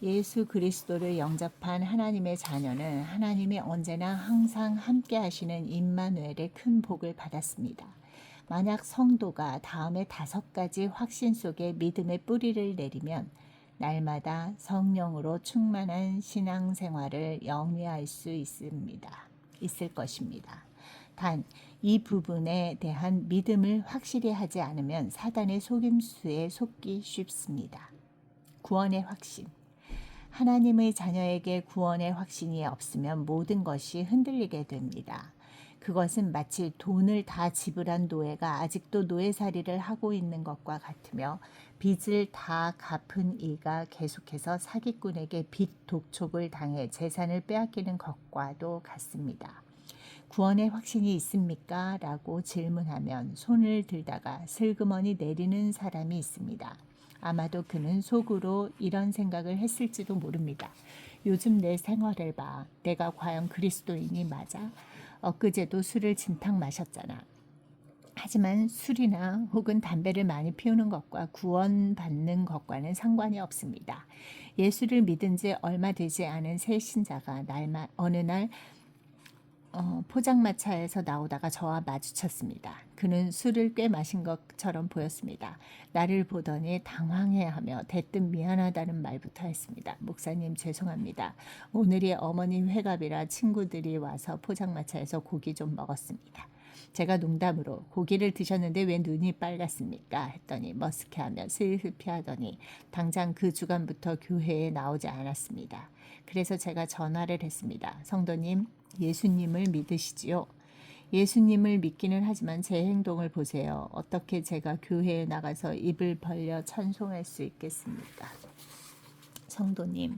예수 그리스도를 영접한 하나님의 자녀는 하나님이 언제나 항상 함께 하시는 임마누엘의 큰 복을 받았습니다. 만약 성도가 다음에 5가지 확신 속에 믿음의 뿌리를 내리면 날마다 성령으로 충만한 신앙생활을 영위할 수 있을 것입니다. 단, 이 부분에 대한 믿음을 확실히 하지 않으면 사단의 속임수에 속기 쉽습니다. 구원의 확신. 하나님의 자녀에게 구원의 확신이 없으면 모든 것이 흔들리게 됩니다. 그것은 마치 돈을 다 지불한 노예가 아직도 노예살이를 하고 있는 것과 같으며 빚을 다 갚은 이가 계속해서 사기꾼에게 빚 독촉을 당해 재산을 빼앗기는 것과도 같습니다. 구원의 확신이 있습니까? 라고 질문하면 손을 들다가 슬그머니 내리는 사람이 있습니다. 아마도 그는 속으로 이런 생각을 했을지도 모릅니다. 요즘 내 생활을 봐. 내가 과연 그리스도인이 맞아? 엊그제도 술을 진탕 마셨잖아. 하지만 술이나 혹은 담배를 많이 피우는 것과 구원받는 것과는 상관이 없습니다. 예수를 믿은 지 얼마 되지 않은 새 신자가 어느 날 포장마차에서 나오다가 저와 마주쳤습니다. 그는 술을 꽤 마신 것처럼 보였습니다. 나를 보더니 당황해하며 대뜸 미안하다는 말부터 했습니다. 목사님 죄송합니다. 오늘이 어머니 회갑이라 친구들이 와서 포장마차에서 고기 좀 먹었습니다. 제가 농담으로 고기를 드셨는데 왜 눈이 빨갛습니까? 했더니 머쓱해하며 슬슬 피하더니 당장 그 주간부터 교회에 나오지 않았습니다. 그래서 제가 전화를 했습니다. 성도님, 예수님을 믿으시지요? 예수님을 믿기는 하지만 제 행동을 보세요. 어떻게 제가 교회에 나가서 입을 벌려 찬송할 수 있겠습니까? 성도님,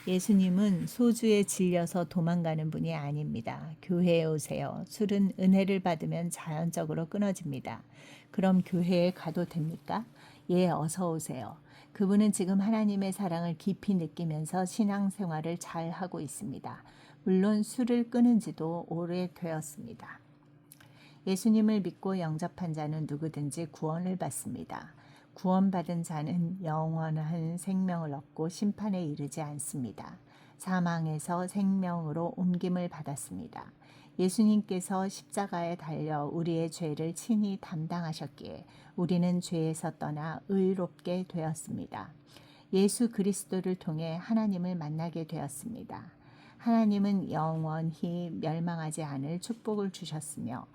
예수님은 소주에 질려서 도망가는 분이 아닙니다. 교회에 오세요. 술은 은혜를 받으면 자연적으로 끊어집니다. 그럼 교회에 가도 됩니까? 예, 어서 오세요. 그분은 지금 하나님의 사랑을 깊이 느끼면서 신앙생활을 잘 하고 있습니다. 물론 술을 끊은 지도 오래되었습니다. 예수님을 믿고 영접한 자는 누구든지 구원을 받습니다. 구원받은 자는 영원한 생명을 얻고 심판에 이르지 않습니다. 사망에서 생명으로 옮김을 받았습니다. 예수님께서 십자가에 달려 우리의 죄를 친히 담당하셨기에 우리는 죄에서 떠나 의롭게 되었습니다. 예수 그리스도를 통해 하나님을 만나게 되었습니다. 하나님은 영원히 멸망하지 않을 축복을 주셨으며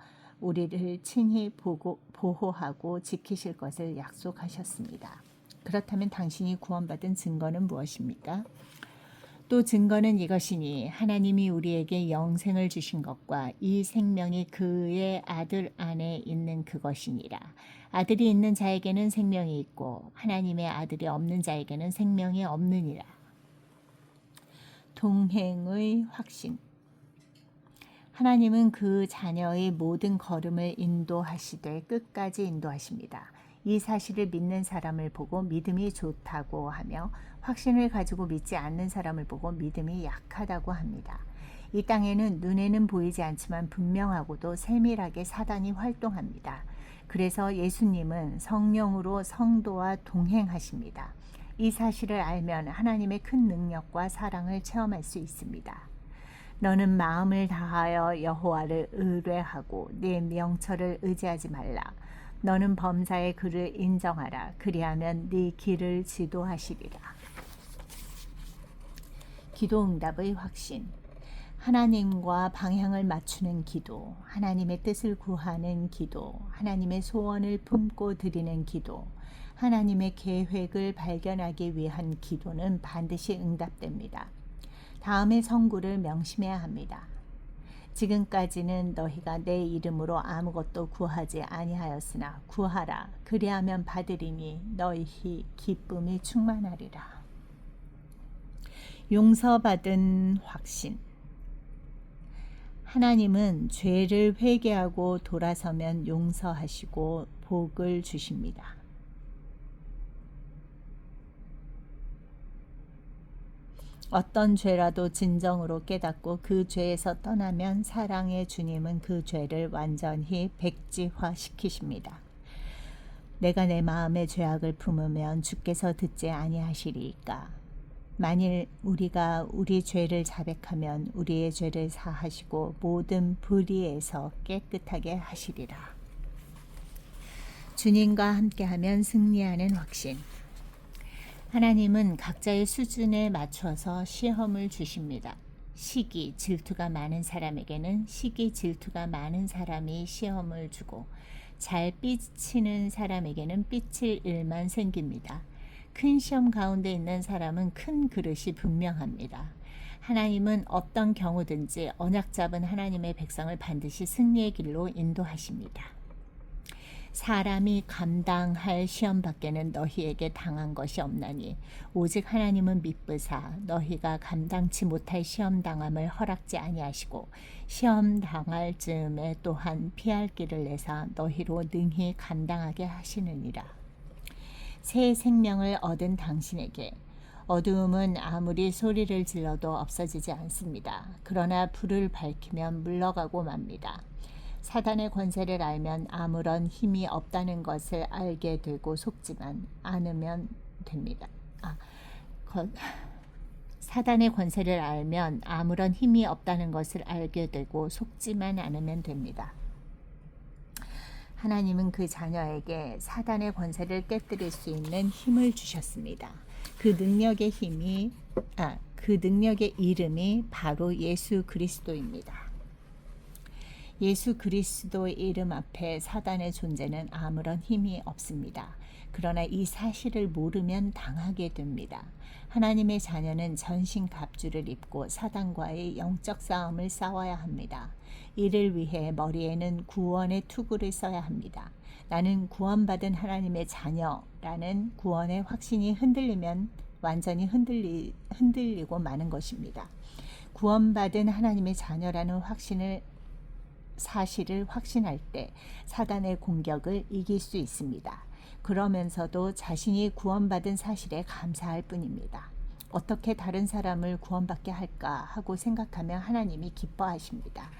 우리를 친히 보호하고 지키실 것을 약속하셨습니다. 그렇다면 당신이 구원받은 증거는 무엇입니까? 또 증거는 이것이니 하나님이 우리에게 영생을 주신 것과 이 생명이 그의 아들 안에 있는 그것이니라. 아들이 있는 자에게는 생명이 있고 하나님의 아들이 없는 자에게는 생명이 없느니라. 동행의 확신. 하나님은 그 자녀의 모든 걸음을 인도하시되 끝까지 인도하십니다. 이 사실을 믿는 사람을 보고 믿음이 좋다고 하며 확신을 가지고 믿지 않는 사람을 보고 믿음이 약하다고 합니다. 이 땅에는 눈에는 보이지 않지만 분명하고도 세밀하게 사단이 활동합니다. 그래서 예수님은 성령으로 성도와 동행하십니다. 이 사실을 알면 하나님의 큰 능력과 사랑을 체험할 수 있습니다. 너는 마음을 다하여 여호와를 의뢰하고 네 명철을 의지하지 말라. 너는 범사의 그를 인정하라. 그리하면 네 길을 지도하시리라. 기도 응답의 확신. 하나님과 방향을 맞추는 기도, 하나님의 뜻을 구하는 기도, 하나님의 소원을 품고 드리는 기도, 하나님의 계획을 발견하기 위한 기도는 반드시 응답됩니다. 다음의 선구를 명심해야 합니다. 지금까지는 너희가 내 이름으로 아무것도 구하지 아니하였으나 구하라. 그리하면 받으리니 너희 기쁨이 충만하리라. 용서받은 확신. 하나님은 죄를 회개하고 돌아서면 용서하시고 복을 주십니다. 어떤 죄라도 진정으로 깨닫고 그 죄에서 떠나면 사랑의 주님은 그 죄를 완전히 백지화시키십니다. 내가 내 마음의 죄악을 품으면 주께서 듣지 아니하시리이까. 만일 우리가 우리 죄를 자백하면 우리의 죄를 사하시고 모든 불의에서 깨끗하게 하시리라. 주님과 함께하면 승리하는 확신. 하나님은 각자의 수준에 맞춰서 시험을 주십니다. 시기, 질투가 많은 사람에게는 시기, 질투가 많은 사람이 시험을 주고 잘 삐치는 사람에게는 삐칠 일만 생깁니다. 큰 시험 가운데 있는 사람은 큰 그릇이 분명합니다. 하나님은 어떤 경우든지 언약 잡은 하나님의 백성을 반드시 승리의 길로 인도하십니다. 사람이 감당할 시험 밖에는 너희에게 당한 것이 없나니 오직 하나님은 미쁘사 너희가 감당치 못할 시험 당함을 허락지 아니하시고 시험 당할 즈음에 또한 피할 길을 내사 너희로 능히 감당하게 하시느니라. 새 생명을 얻은 당신에게 어두움은 아무리 소리를 질러도 없어지지 않습니다. 그러나 불을 밝히면 물러가고 맙니다. 사단의 권세를 알면 아무런 힘이 없다는 것을 알게 되고 속지만 않으면 됩니다. 사단의 권세를 알면 아무런 힘이 없다는 것을 알게 되고 속지만 않으면 됩니다. 하나님은 그 자녀에게 사단의 권세를 깨뜨릴 수 있는 힘을 주셨습니다. 그 능력의 이름이 바로 예수 그리스도입니다. 예수 그리스도의 이름 앞에 사단의 존재는 아무런 힘이 없습니다. 그러나 이 사실을 모르면 당하게 됩니다. 하나님의 자녀는 전신 갑주를 입고 사단과의 영적 싸움을 싸워야 합니다. 이를 위해 머리에는 구원의 투구를 써야 합니다. 나는 구원받은 하나님의 자녀라는 구원의 확신이 흔들리면 완전히 흔들리고 마는 것입니다. 구원받은 하나님의 자녀라는 사실을 확신할 때 사단의 공격을 이길 수 있습니다. 그러면서도 자신이 구원받은 사실에 감사할 뿐입니다. 어떻게 다른 사람을 구원받게 할까 하고 생각하면 하나님이 기뻐하십니다.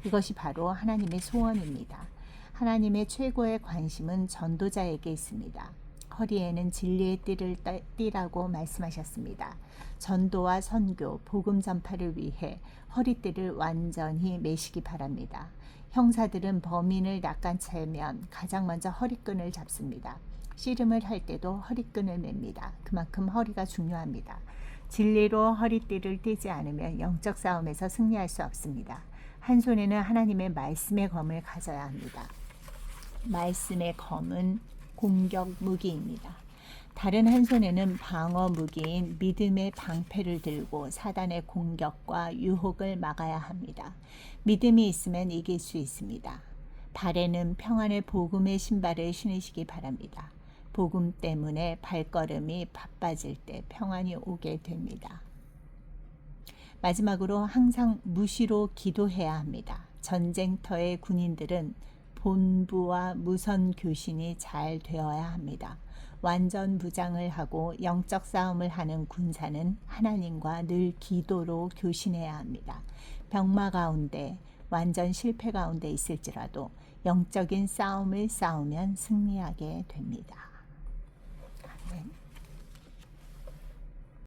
이것이 바로 하나님의 소원입니다. 하나님의 최고의 관심은 전도자에게 있습니다. 허리에는 진리의 띠를 띠라고 말씀하셨습니다. 전도와 선교, 복음 전파를 위해 허리띠를 완전히 매시기 바랍니다. 형사들은 범인을 낚아채면 가장 먼저 허리끈을 잡습니다. 씨름을 할 때도 허리끈을 맵니다. 그만큼 허리가 중요합니다. 진리로 허리띠를 띠지 않으면 영적 싸움에서 승리할 수 없습니다. 한 손에는 하나님의 말씀의 검을 가져야 합니다. 말씀의 검은 공격 무기입니다. 다른 한 손에는 방어 무기인 믿음의 방패를 들고 사단의 공격과 유혹을 막아야 합니다. 믿음이 있으면 이길 수 있습니다. 발에는 평안의 복음의 신발을 신으시기 바랍니다. 복음 때문에 발걸음이 바빠질 때 평안이 오게 됩니다. 마지막으로 항상 무시로 기도해야 합니다. 전쟁터의 군인들은 본부와 무선 교신이 잘 되어야 합니다. 완전 무장을 하고 영적 싸움을 하는 군사는 하나님과 늘 기도로 교신해야 합니다. 병마 가운데 완전 실패 가운데 있을지라도 영적인 싸움을 싸우면 승리하게 됩니다.